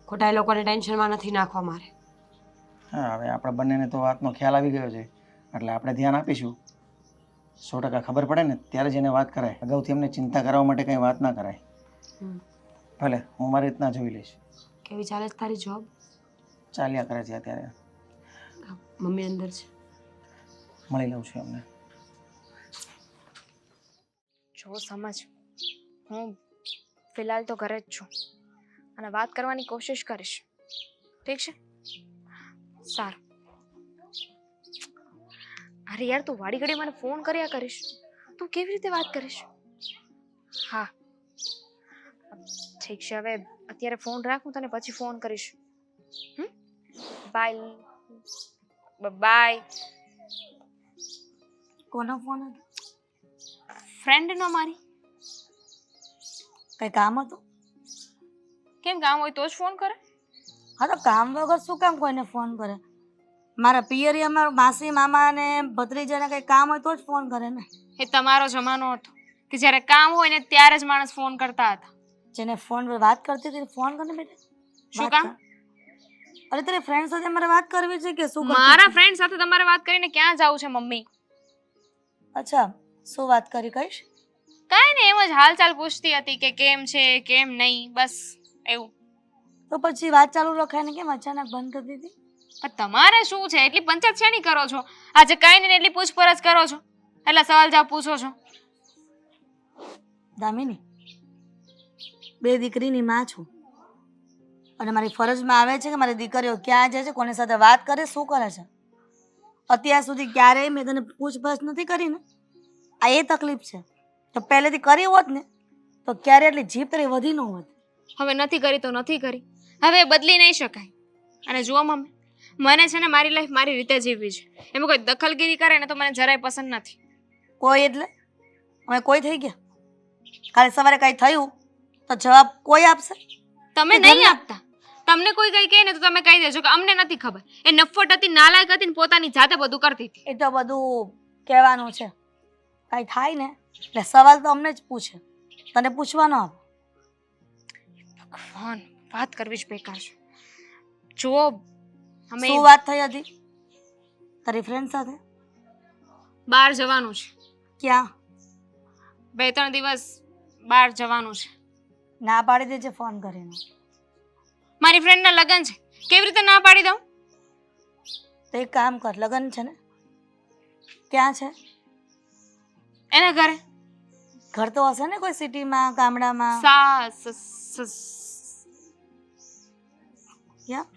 ખોટા એ લોકોને ટેન્શનમાં નથી નાખવા મારે. હા, હવે આપણા બંનેને તો વાતનો ખ્યાલ આવી ગયો છે એટલે આપણે ધ્યાન આપીશું. 100% ખબર પડે ને ત્યારે જ એને વાત કરાય, અગાઉથી એમને ચિંતા કરવા માટે કંઈ વાત ના કરાય. ભલે, હું મારી રીતના જોઈ લઈશ. કેવી ચાલે છે તારી જોબ? ચાલ્યા કરે છે અત્યારે. મમ્મી અંદર છે. મળી લઉં છું એમને. જો સમજ, હું ફિલહાલ તો ઘરે જ છું અને વાત કરવાની કોશિશ કરીશ. ઠીક છે? સારું. અરે યાર, તું વાડી ઘડી મને ફોન કર્યા કરીશ. તું કેવી રીતે વાત કરીશ? હા ઠીક છે, હવે અત્યારે ફોન રાખ, હું તને પછી ફોન કરીશ. Bye bye. કોનો ફોન હતો? ફ્રેન્ડનો મારી. કંઈ કામ હતું? કેમ, કામ હોય તો જ ફોન કરે? હા, તો કામ વગર શું કામ કોઈને ફોન કરે? મારા પિયરિયામાં માસી મામા અને ભત્રીજાને કંઈ કામ હોય તો જ ફોન કરે ને. એ તમારો જમાનો હતો કે જ્યારે કામ હોય ને ત્યારે જ માણસ ફોન કરતા હતા. જેને ફોન પર વાત કરતી હતી ફોન કરીને બેટા. શું કામ? અરે તારી ફ્રેન્ડ સાથે મારે વાત કરવી છે કે શું? મારા ફ્રેન્ડ સાથે તમારે વાત કરીને ક્યાં જાવું છે મમ્મી? અચ્છા, શું વાત કરી કહીશ? કાંઈ નહીં, એમ જ હાલચાલ પૂછતી હતી કે કેમ છે કેમ નહીં, બસ એવું. તો પછી વાત ચાલુ રખાય ને કેમ અચાનક બંધ કરી દીધી? પણ તમારે શું છે? એટલી પંચાયત શેની કરો છો? આજે કાંઈ નહીં એટલી પૂછપરછ કરો છો, એટલા સવાલ જવાબ પૂછો છો. દામિની, 2 દીકરીની માં છું અને મારી ફરજમાં આવે છે કે મારી દીકરીઓ ક્યાં જાય છે, કોની સાથે વાત કરે, શું કરે છે. અત્યાર સુધી ક્યારેય મેં તને પૂછપરછ નથી કરી ને, આ એ તકલીફ છે. તો પહેલેથી કરી હોત ને તો ક્યારે એટલી જીભ તારી વધી ન હોત. હવે નથી કરી તો નથી કરી, હવે બદલી નહીં શકાય. અને જુઓ મમ્મી, મને છે ને મારી લાઈફ મારી રીતે જીવવી છે. એમાં કોઈ દખલગીરી કરે ને તો મને જરાય પસંદ નથી. કોઈ એટલે અમે કોઈ થઈ ગયા? કાલે સવારે કાંઈ થયું તો જવાબ કોઈ આપશે? તમે નહીં આપતા, તમને કોઈ કંઈ કહે ને તો તમે કહી દેજો કે અમને નથી ખબર. એ નફ્ફટ હતી, નાલાયક હતી ને પોતાની જાતે બધું કરતી હતી. એ તો બધું કહેવાનું છે. કાંઈ થાય ને એટલે સવાલ તો અમને જ પૂછે, તને પૂછવાનો આવે. ભગવાન, વાત કરવી જ બેકાર છે. જુઓ, અમે શું વાત થઈ હતી તારી ફ્રેન્ડ સાથે? બહાર જવાનું છે. ક્યાં? 2-3 દિવસ બહાર જવાનું છે. ના પાડી દેજે ફોન કરીને. મારી ફ્રેન્ડના લગ્ન છે, કેવી રીતે ના પાડી દઉં? તો એક કામ કર, લગ્ન છે ને, ક્યાં છે? એના ઘરે. ઘર તો હશે ને કોઈ સિટીમાં, ગામડામાં? ક્યાં?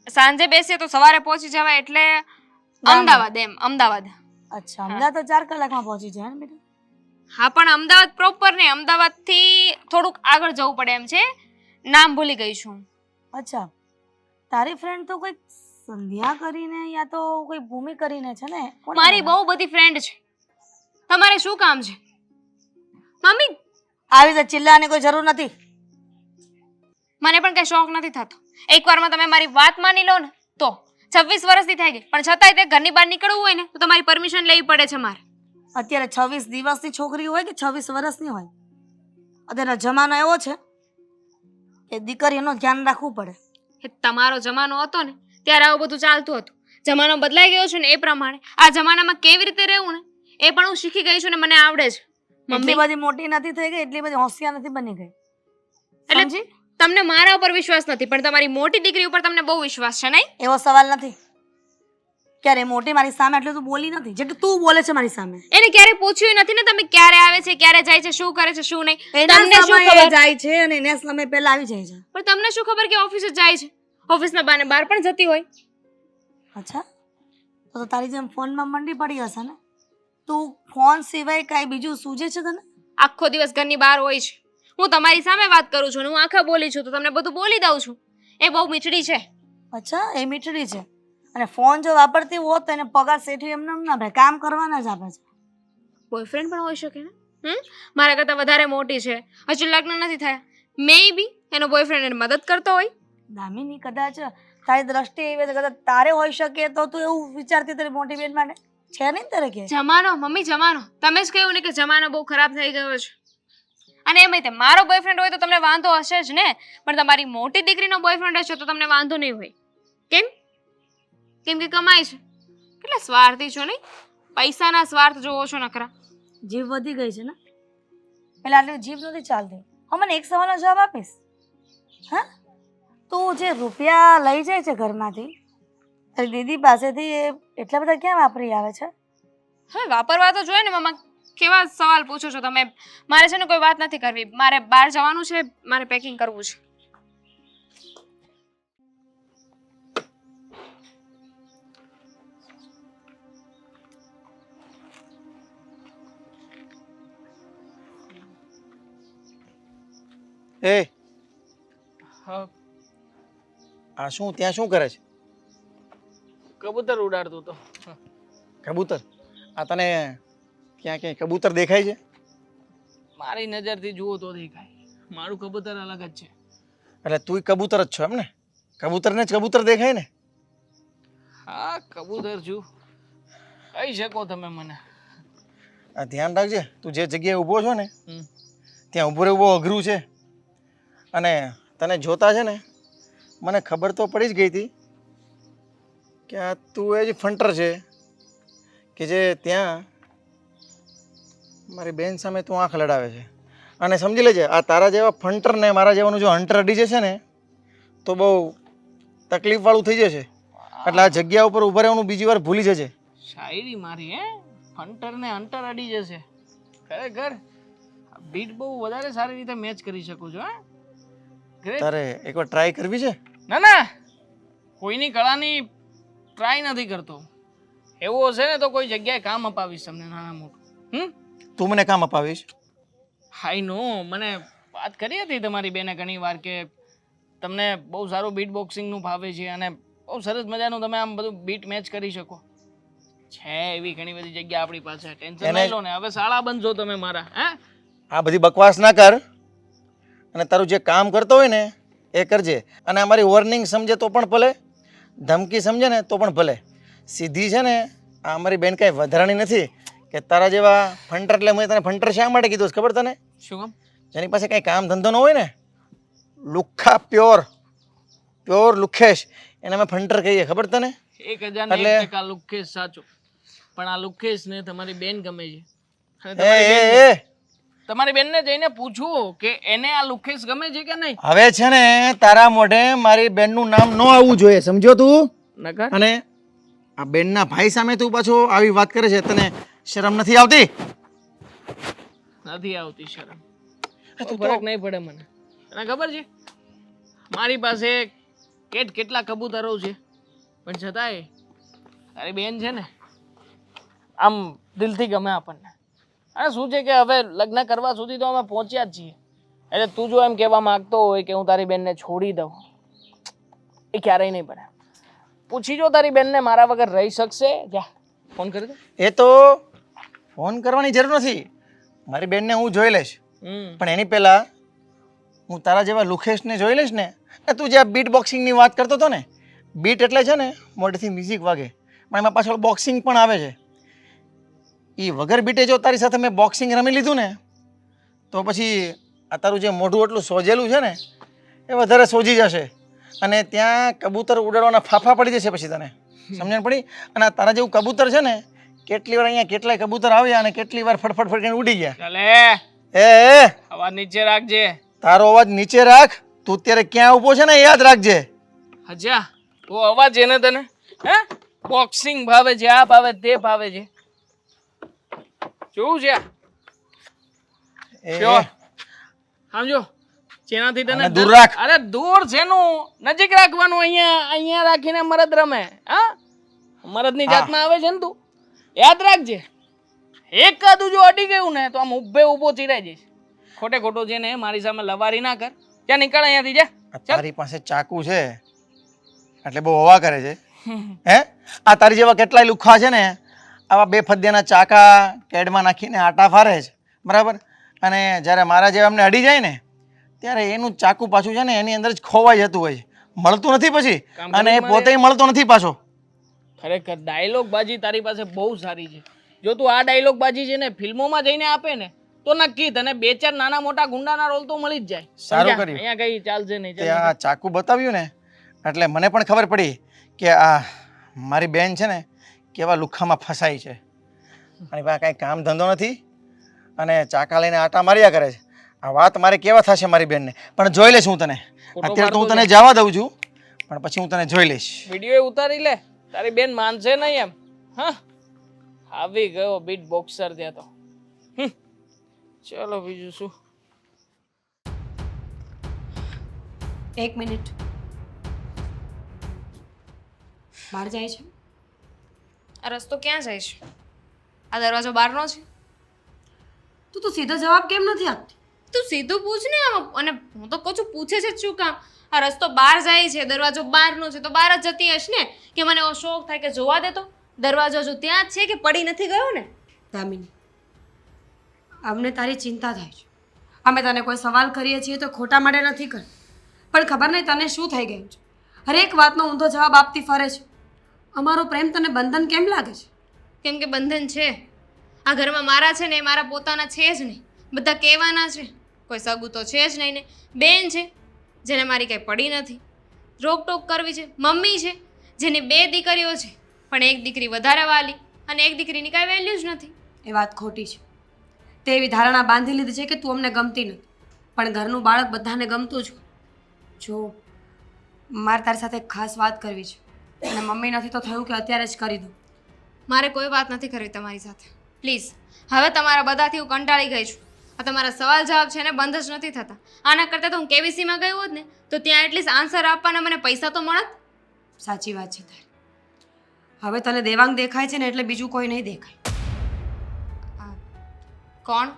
સાંજે બેસીએ તો સવારે પહોંચી જવાય, એટલે અમદાવાદ. અમદાવાદ. અચ્છા, અમદાવાદ તો 4 કલાકમાં પહોંચી જાય ને બેટા. હા, પણ અમદાવાદ પ્રોપર નહીં, અમદાવાદથી થોડુંક આગળ જવું પડે એમ છે. નામ ભૂલી ગઈ છું. અચ્છા, તારી ફ્રેન્ડ તો કોઈ સંધ્યા કરીને યા તો કોઈ ભૂમિ કરીને છે ને? કોને મારી મળે? બહુ બધી ફ્રેન્ડ છે. તમારે શું કામ છે? મમ્મી, આવી રીતે ચિલ્લાની કોઈ જરૂર નથી. મને પણ કઈ શોખ નથી થતો. એકવારમાં તમે મારી વાત માની લો ને તો 26 વર્ષની થઈ ગઈ, પણ છતાંય તે ઘરની બહાર નીકળવું હોય ને તો તમારી પરમિશન લેવી પડે છે મારે. અત્યારે 26 દિવસની છોકરી હોય કે 26 વર્ષની હોય, અત્યારે જમાનો એવો છે કે દીકરીઓનું ધ્યાન રાખવું પડે. એ તમારો જમાનો હતો ને ત્યારે આવું બધું ચાલતું હતું. જમાનો બદલાઈ ગયો છે ને એ પ્રમાણે આ જમાનામાં કેવી રીતે રહેવું ને એ પણ હું શીખી ગઈ છું ને મને આવડે છે. એટલી બધી મોટી નથી થઈ ગઈ, એટલી બધી હોશિયાર નથી બની ગઈ. એટલે સમજી? તમને મારા ઉપર વિશ્વાસ નથી, પણ તમારી મોટી દીકરી ઉપર તમને બહુ વિશ્વાસ છે, નહીં? એવો સવાલ નથી. ક્યારે મોટી મારી સામે આટલું તું બોલી નથી જેટલું તું બોલે છે મારી સામે. એને ક્યારે પૂછ્યું નથી ને તમે ક્યારે આવે છે, ક્યારે જાય છે, શું કરે છે, શું નહીં. એના તમને શું સમયે ખબર? જાય છે અને એના સમય પહેલા આવી જાય છે. પણ તમને શું ખબર કે ઓફિસે જાય છે? ઓફિસના બાને બહાર પણ જતી હોય. અચ્છા, તો તારી જેમ ફોનમાં મંડી પડી હશે ને? તું ફોન સિવાય કાંઈ બીજું સૂજે છે તને? આખો દિવસ ઘરની બહાર હોય છે. હું તમારી સામે વાત કરું છું ને હું આખા બોલી છું તો તમને બધું બોલી દઉં છું. એ બહુ મીઠડી છે. અચ્છા, એ મીઠડી છે. અને ફોન જો વાપરતી હોત તો એને પગાર શેઠી એમને એમ ના આપે, કામ કરવાના જ આપે છે. બોયફ્રેન્ડ પણ હોઈ શકે ને. મારા કરતાં વધારે મોટી છે, હજુ લગ્ન નથી થયા. મે બી એનો બોયફ્રેન્ડ એને મદદ કરતો હોય. દામિની, કદાચ તારી દ્રષ્ટિએ એવી હોય, કદાચ તારે હોઈ શકે તો તું એવું વિચારતી તારી મોટી બેન માટે છે નહીં તારે કે? જમાનો, મમ્મી, જમાનો. તમે જ કહ્યું ને કે જમાનો બહુ ખરાબ થઈ ગયો છે. અને એમ તે મારો બોયફ્રેન્ડ હોય તો તમને વાંધો હશે જ ને, પણ તમારી મોટી દીકરીનો બોયફ્રેન્ડ હશે તો તમને વાંધો નહીં હોય. કેમ? કેમ કે કમાય છે. કેટલા સ્વાર્થી છો નહીં? પૈસાના સ્વાર્થ જોવો છો નખરા. જીભ વધી ગઈ છે ને? એટલે આટલી જીભ નથી ચાલતી. હા, મને એક સવાલનો જવાબ આપીશ? હા, તું જે રૂપિયા લઈ જાય છે ઘરમાંથી તારી દીદી પાસેથી, એ એટલા બધા ક્યાં વાપરી આવે છે? હવે વાપરવા તો જોઈએ ને મમ્મા. કેવા સવાલ પૂછો છો તમે? મારે છે ને કોઈ વાત નથી કરવી. મારે બહાર જવાનું છે, મારે પેકિંગ કરવું છે. એ હા, આ શું ત્યાં શું કરે છે? કબૂતર ઉડાડતું તો. કબૂતર? આ તને ક્યાં ક્યાંય કબૂતર દેખાય છે? મારી નજરથી જુઓ તો દેખાય. મારું કબૂતર અલગ જ છે. એટલે તું કબૂતર જ છો એમ ને? કબૂતરને જ કબૂતર દેખાય ને? હા, કબૂતર છું. કહી શકો તમે મને. આ ધ્યાન રાખજે, તું જે જગ્યાએ ઊભો છો ને હમ. ત્યાં ઊભું રહેવું બહુ અઘરું છે. અને તને જોતા છે ને મને ખબર તો પડી જ ગઈ હતી કે આ તું એ જ ફંટર છે કે જે ત્યાં મારી બેન સામે તું આંખ લડાવે છે. અને સમજી લેજે, આ તારા જેવા ફંટર ને મારા જેવાનું જો હંટર અડી જશે ને તો બહુ તકલીફવાળું થઈ જશે. એટલે આ જગ્યા ઉપર ઊભા રહેવાનું બીજી વાર ભૂલી જજે. શાયરી મારી હે, ફંટર ને હંટર અડી જશે. ખરેખર બીટ બહુ વધારે સારી રીતે મેચ કરી શકું છું. હા, ગ્રેટ. તારે એકવાર ટ્રાય કરવી છે? ના ના, કોઈની કળાની ટ્રાય નથી કરતો. એવું હશે ને તો કોઈ જગ્યાએ કામ અપાવીશ તમને નાના મોટું. તું મને કામ અપાવીશ? હાઈ નો, મને વાત કરી હતી તમારી બેને ઘણી વાર કે તમને બહુ સારું બીટ બોક્સિંગનું ભાવે છે અને બહુ સરસ મજાનું તમે આમ બધું બીટ મેચ કરી શકો. છે એવી ઘણી બધી જગ્યા આપણી પાસે. ટેન્શન નહીં લો ને. હવે શાળા બંધ છો તમે મારા. હે, આ બધી બકવાસ ના કર અને તારું જે કામ કરતો હોય ને એ કરજે. અને અમારી વોર્નિંગ સમજે તો પણ ભલે, ધમકી સમજે ને તો પણ ભલે. સીધી છે ને આ અમારી બેન કાંઈ વધારાની નથી કે તારા જેવા ફંટર. એટલે મેં તને ફંટર શા માટે કીધું છે ખબર તને? શું કામ? જેની પાસે કાંઈ કામ ધંધો ન હોય ને, લુખ્ખા પ્યોર લુખ્ખેશ, એને અમે ફંટર કહીએ, ખબર તને? 1001% આ લુખ્ખેશ સાચો. પણ આ લુખ્ખેશને તમારી બેન ગમે છે. અને તમારી બેનને જઈને પૂછવું કે એને આ લુખ્ખેશ ગમે છે કે નહીં. હવે છે ને તારા મોઢે મારી બેનનું નામ ન આવવું જોઈએ, સમજ્યો તું? નકર અને આ બેનના ભાઈ સામે તું પાછો આવી વાત કરે છે, તને શરમ નથી આવતી? નથી આવતી શરમ. કોઈ ફરક નહીં પડે મને. તને ખબર છે મારી પાસે કેટલા કબૂતરો છે, પણ છતાંય તારી બેન છે ને આમ દિલથી ગમે આપણને. અને શું છે કે હવે લગ્ન કરવા સુધી તો અમે પહોંચ્યા જ છીએ. એટલે તું જો એમ કહેવા માંગતો હોય કે હું તારી બેનને છોડી દઉં, એ ક્યારેય નહીં બને. પૂછી જો તારી બેનને મારા વગર રહી શકશે? જા ફોન કરી દે. એ તો ફોન કરવાની જરૂર નથી, મારી બેનને હું જોઈ લઈશ. પણ એની પહેલાં હું તારા જેવા લુખેશને જોઈ લઈશ ને. તું જે આ બીટ બોક્સિંગની વાત કરતો હતો ને, બીટ એટલે છે ને મોઢેથી મ્યુઝિક વાગે, પણ એમાં પાછળ બોક્સિંગ પણ આવે છે. એ વગર બીટે જો તારી સાથે મેં બોક્સિંગ રમી લીધું ને તો પછી આ તારું જે મોઢું એટલું સોજેલું છે ને એ વધારે સોજી જશે. અને ત્યાં કબૂતર ઉડાડવાના ફાફા પડી જશે પછી તને, સમજણ પડી? અને આ તારા જેવું કબૂતર છે ને કેટલી વાર અહીંયા કેટલાય કબૂતર આવ્યા અને કેટલી વાર ફટફટ કરીને ઉડી ગયા. ચાલે એ અવાજ નીચે રાખજે. તારો અવાજ નીચે રાખ. તું અત્યારે ક્યાં ઊભો છે ને એ યાદ રાખજે. હજા ઓ અવાજ એને તને હે બોક્સિંગ ભાવે છે, આ ભાવે તે ભાવે છે. જોવું છે એ શ્યોર. સમજો જેનાથી તને આને દૂર રાખ. અરે દૂર છે નું નજીક રાખવાનું. અહીંયા રાખીને મરદ રમે. હા મરદની જાતમાં આવે છે ને તું યાદ રાખજે. એક કાદું જો અડી ગયું ને તો આમ ઊભો ચીરાઈ જઈશ. ખોટે ખોટો છે ને મારી સામે લવારી ના કર. જા નીકળ અહીંયાથી જા. તારી પાસે ચાકુ છે એટલે બહુ હવા કરે છે હે? આ તારી જેવા કેટલાય લુખ્ખા છે ને આવા બે ફદ્યાના ચાકા કેડમાં નાખીને આટા ફારે છે, બરાબર? અને જ્યારે મારા જેવા અમને અડી જાય ને ત્યારે એનું ચાકુ પાછું છે ને એની અંદર જ ખોવાઈ જતું હોય છે, મળતું નથી પછી. અને એ પોતે મળતો નથી પાછો. ખરેખર ડાયલોગ બાજી તારી પાસે બહુ સારી છે. જો તું આ ડાયલોગ બાજી છે ને ફિલ્મોમાં જઈને આપે ને તો નક્કી તને 2-4 નાના મોટા ગુંડાના રોલ તો મળી જ જાય. સારું સમજ્યા? કર્યું. અહીંયા કઈ ચાલશે નહીં. તે આ ચાકુ બતાવ્યું ને એટલે મને પણ ખબર પડી કે આ મારી બેન છે ને કેવા લુખ્ખામાં ફસાઈ છે. અને પાસે કાંઈ કામ ધંધો નથી અને ચાકા લઈને આટા માર્યા કરે છે. આ વાત મારે કેવા થશે મારી બેનને, પણ જોઈ લઈશ હું તને. અત્યારે તો હું તને જવા દઉં છું, પણ પછી હું તને જોઈ લઈશ. વિડીયો ઉતારી લે. તારી બેન માનશે નહીં એમ. હા આવી ગયો બીટ બોક્સર ત્યાં તો. ચલો બીજું શું. 1 મિનિટ. બહાર જાય છે? આ રસ્તો ક્યાં જાય છે? આ દરવાજો બહારનો છે? તું તો સીધો જવાબ કેમ નથી આપતી? તું સીધું પૂછ ને આમ. અને હું તો કહું છું પૂછે છે જ શું કામ? આ રસ્તો બહાર જાય છે, દરવાજો બહારનો છે, તો બહાર જ જતી હશ ને. કે મને એવો શોખ થાય કે જોવા દે તો દરવાજો જો ત્યાં જ છે કે પડી નથી ગયો ને. દામિની, અમને તારી ચિંતા થાય છે. અમે તને કોઈ સવાલ કરીએ છીએ તો ખોટા માટે નથી કરતા, પણ ખબર નહીં તને શું થઈ ગયું છે. હરેક વાતનો ઊંધો જવાબ આપતી ફરે છે. અમારો પ્રેમ તને બંધન કેમ લાગે છે? કેમ કે બંધન છે. આ ઘરમાં મારા છે ને એ મારા પોતાના છે જ નહીં. બધા કહેવાના છે. કોઈ સગું તો છે જ નહીં ને. બેન છે જેને મારી કંઈ પડી નથી. રોકટોક કરવી છે. મમ્મી છે જેની 2 દીકરીઓ છે પણ એક દીકરી વધારે વાલી અને એક દીકરીની કાંઈ વેલ્યુ જ નથી. એ વાત ખોટી છે. તે એવી ધારણા બાંધી લીધી છે કે તું અમને ગમતી નથી, પણ ઘરનું બાળક બધાને ગમતું જ હોય. જો મારે તારી સાથે એક ખાસ વાત કરવી છે અને મમ્મી નથી તો થયું કે અત્યારે જ કરી દઉં. મારે કોઈ વાત નથી કરવી તમારી સાથે. પ્લીઝ હવે તમારા બધાથી હું કંટાળી ગઈ છું. આ તમારા સવાલ જવાબ છે ને બંધ જ નથી થતા. આના કરતાં તો હું કેવીસીમાં ગઈ હોત ને તો ત્યાં એટલીસ્ટ આન્સર આપવાના મને પૈસા તો મળત. સાચી વાત છે તારી. હવે તને દેવાંગ દેખાય છે ને એટલે બીજું કોઈ નહીં દેખાય. કોણ?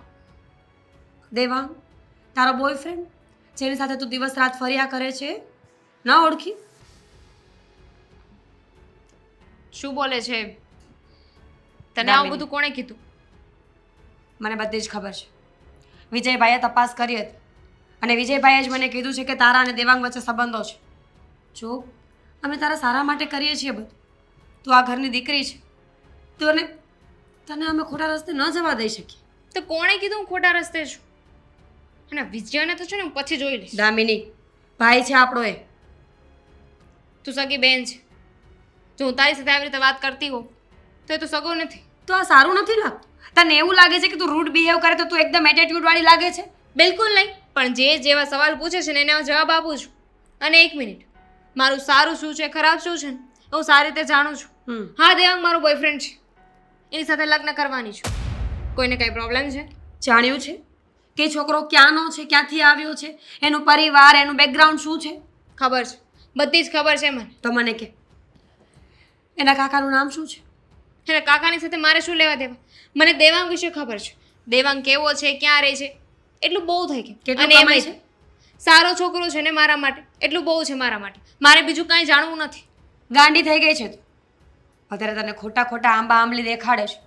દેવાંગ, તારો બોયફ્રેન્ડ જેની સાથે તું દિવસ રાત ફર્યા કરે છે, ના ઓળખી? શું બોલે છે? તને આવું બધું કોણે કીધું? મને બધી જ ખબર છે. વિજયભાઈએ તપાસ કરી હતી અને વિજયભાઈએ જ મને કીધું છે કે તારા અને દેવાંગ વચ્ચે સંબંધો છે. જો અમે તારા સારા માટે કરીએ છીએ બધું. તું આ ઘરની દીકરી છે, તો તને અમે ખોટા રસ્તે ન જવા દઈ શકીએ. તો કોણે કીધું હું ખોટા રસ્તે છું? અને વિજયને તો છે ને હું પછી જોઈ લઈશ. દામિની, ભાઈ છે આપણો એ. તું સગી બેન છે. જો હું તારી સાથે આવી રીતે વાત કરતી હોઉં તો એ તો સગો નથી. તો આ સારું નથી લાગતું? તને એવું લાગે છે કે તું રૂડ બિહેવ કરે તો તું એકદમ એટીટ્યુડ વાળી લાગે છે? બિલકુલ નહીં, પણ જે જેવા સવાલ પૂછે છે ને એના જવાબ આપું છું. અને એક મિનિટ, મારું સારું શું છે ખરાબ શું છે ને હું સારી રીતે જાણું છું. હા, દેવાંગ મારો બોયફ્રેન્ડ છે, એની સાથે લગ્ન કરવાની છું. કોઈને કઈ પ્રોબ્લેમ છે? જાણ્યું છે કે એ છોકરો ક્યાંનો છે, ક્યાંથી આવ્યો છે, એનું પરિવાર, એનું બેકગ્રાઉન્ડ શું છે? ખબર છે, બધી જ ખબર છે મને. તો મને કે એના કાકાનું નામ શું છે? એટલે કાકાની સાથે મારે શું લેવા દેવા? મને દેવાંગ વિશે ખબર છે. દેવાંગ કેવો છે, ક્યાં રહે છે, એટલું બહુ થઈ ગયું. કેટલું અને કમાય એમાંય છે? સારો છોકરો છે ને મારા માટે, એટલું બહુ છે મારા માટે. મારે બીજું કાંઈ જાણવું નથી. ગાંડી થઈ ગઈ છે તું. અત્યારે તને ખોટા ખોટા આંબા આંબલી દેખાડે છે.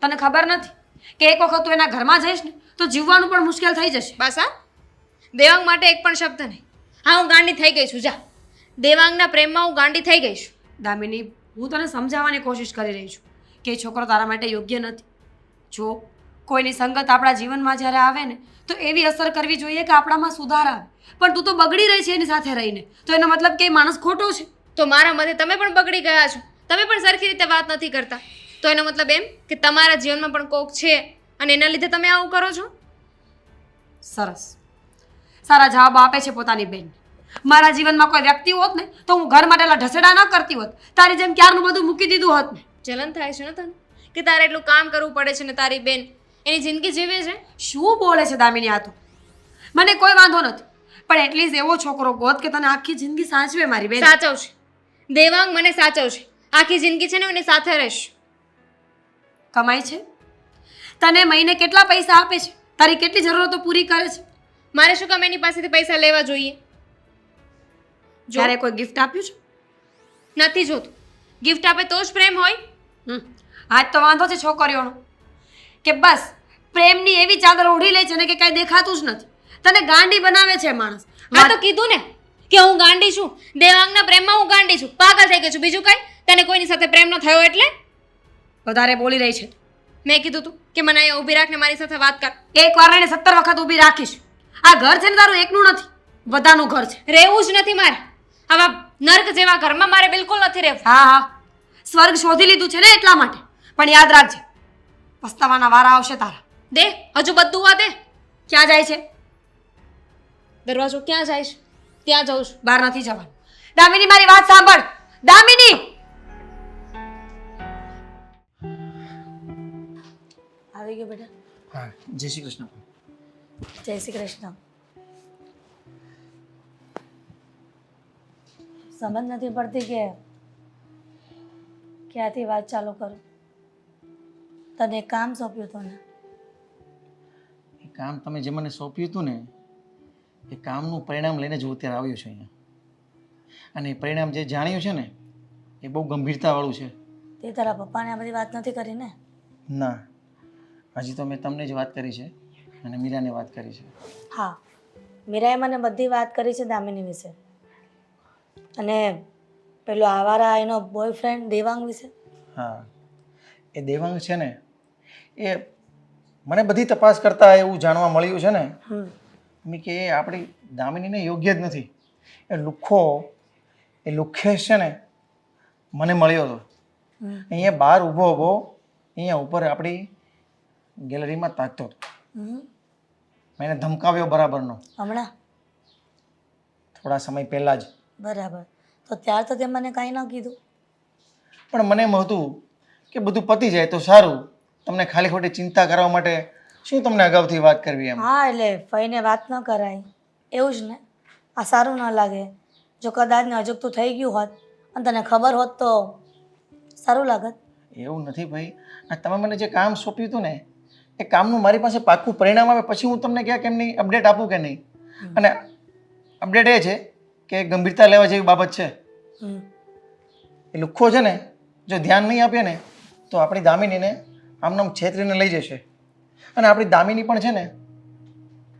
તને ખબર નથી કે એક વખત તું એના ઘરમાં જઈશ ને તો જીવવાનું પણ મુશ્કેલ થઈ જશે. બસ હા, દેવાંગ માટે એક પણ શબ્દ નહીં. હા, હું ગાંડી થઈ ગઈ છું. જા, દેવાંગના પ્રેમમાં હું ગાંડી થઈ ગઈ છું. દામિની, હું તને સમજાવવાની કોશિશ કરી રહી છું કે એ છોકરો તારા માટે યોગ્ય નથી. જો કોઈની સંગત આપણા જીવનમાં જ્યારે આવે ને તો એવી અસર કરવી જોઈએ કે આપણામાં સુધાર આવે. પણ તું તો બગડી રહી છે એની સાથે રહીને, તો એનો મતલબ કે એ માણસ ખોટો છે. તો મારા મતે તમે પણ બગડી ગયા છો. તમે પણ સરખી રીતે વાત નથી કરતા. તો એનો મતલબ એમ કે તમારા જીવનમાં પણ કોક છે અને એના લીધે તમે આવું કરો છો. સરસ, સારા જવાબ આપે છે પોતાની બેન. મારા જીવનમાં કોઈ વ્યક્તિ હોત ને તો હું ઘર માટે ઢસેડા ન કરતી હોત. તારી જેમ ક્યારનું બધું મૂકી દીધું હોત ને. જલન થાય છે ને તને કે તારે એટલું કામ કરવું પડે છે ને તારી બેન એની જિંદગી જીવે છે. શું બોલે છે દામિની આ તું? મને કોઈ વાંધો નથી, પણ એટલીસ્ટ એવો છોકરો ગોત કે તને આખી જિંદગી સાચવે મારી બેન. સાચવશે દેવાંગ, મને સાચવશે. આખી જિંદગી છે ને હું એની સાથે રહીશ. કમાય છે, તને મહિને કેટલા પૈસા આપે છે, તારી કેટલી જરૂરતો પૂરી કરે છે. મારે શું કામ એની પાસેથી પૈસા લેવા જોઈએ? જ્યારે કોઈ ગિફ્ટ આપ્યું છે? નથી જોતું. ગિફ્ટ આપે તો જ પ્રેમ હોય. આજ તો વાંધો છે છોકરીઓનો કે બસ પ્રેમની એવી ચાદર ઓઢી લે છે ને કે કાંઈ દેખાતું જ નથી. તને ગાંડી બનાવે છે માણસ. હા, તો કીધું ને કે હું ગાંડી છું. દેવાંગના પ્રેમમાં હું ગાંડી છું, પાગલ થઈ ગઈ છું. બીજું કઈ? તને કોઈની સાથે પ્રેમ ન થયો એટલે વધારે બોલી રહી છે. મેં કીધું તું કે મને અહીંયા ઊભી રાખને મારી સાથે વાત કર. એક વાર ને 17 વખત ઊભી રાખીશ. આ ઘર છે ને તારું એકનું નથી, બધાનું ઘર છે. રહેવું જ નથી મારે. આવા નર્ક જેવા ઘરમાં મારે બિલકુલ નથી રહેવું. હા હા, સ્વર્ગ શોધી લીધું છે ને એટલા માટે. પણ યાદ રાખજે, પસ્તાવાના વારા આવશે તારા. દે હજુ બધું આ દે. ક્યાં જાય છે? દરવાજો ક્યાં જાય છે? ત્યાં જાઉં છું. બહાર નથી જવાનું. દામિની, મારી વાત સાંભળ. દામિની! આવી ગયો બેટા. હા, જય શ્રી કૃષ્ણ. જય શ્રી કૃષ્ણ. સમજ નથી પડતી કે ક્યાંથી વાત ચાલુ કરું. તને એક કામ સોંપ્યું હતું ને? એ કામ તમે જે મને સોંપ્યું હતું ને એ કામનું પરિણામ લઈને જ હું અત્યારે આવ્યો છું અહીંયા. અને એ પરિણામ જે જાણ્યું છે ને એ બહુ ગંભીરતાવાળું છે. તે તારા પપ્પાને આ બધી વાત નથી કરી ને? ના, હજી તો મેં તમને જ વાત કરી છે અને મીરાને વાત કરી છે. હા, મીરાએ મને બધી વાત કરી છે દામિની વિશે. અને પેલો આવારા એનો બોયફ્રેન્ડ દેવાંગ વિશે. હા, એ દેવાંગ છે ને એ મને બધી તપાસ કરતાં એવું જાણવા મળ્યું છે ને મેં કે એ આપણી દામિનીને યોગ્ય જ નથી. એ લુખ્ખેશ છે ને મને મળ્યો હતો. અહીંયા બહાર ઊભો અહીંયા ઉપર આપણી ગેલેરીમાં તાકતો હતો. મેં એને ધમકાવ્યો બરાબરનો. હમણાં? થોડા સમય પહેલાં જ. બરાબર. તો ત્યાર તો તે મને કાંઈ ન કીધું. પણ મને એમ હતું કે બધું પતી જાય તો સારું. તમને ખાલી ખોટી ચિંતા કરવા માટે શું તમને અગાઉથી વાત કરવી એમ. હા, એટલે ફઈને વાત ન કરાય એવું જ ને. આ સારું ન લાગે. જો કદાચ ને અજુકતું થઈ ગયું હોત અને તને ખબર હોત તો સારું લાગત. એવું નથી ભાઈ. આ તમે મને જે કામ સોંપ્યું હતું ને એ કામનું મારી પાસે પાક્કું પરિણામ આવે પછી હું તમને ક્યાંક એમની અપડેટ આપું કે નહીં. અને અપડેટ એ છે કે ગંભીરતા લેવા જેવી બાબત છે. એ લુખ્ખો છે ને જો ધ્યાન નહીં આપીએ ને તો આપણી દામિનીને આમનામ છેતરીને લઈ જશે. અને આપણી દામિની પણ છે ને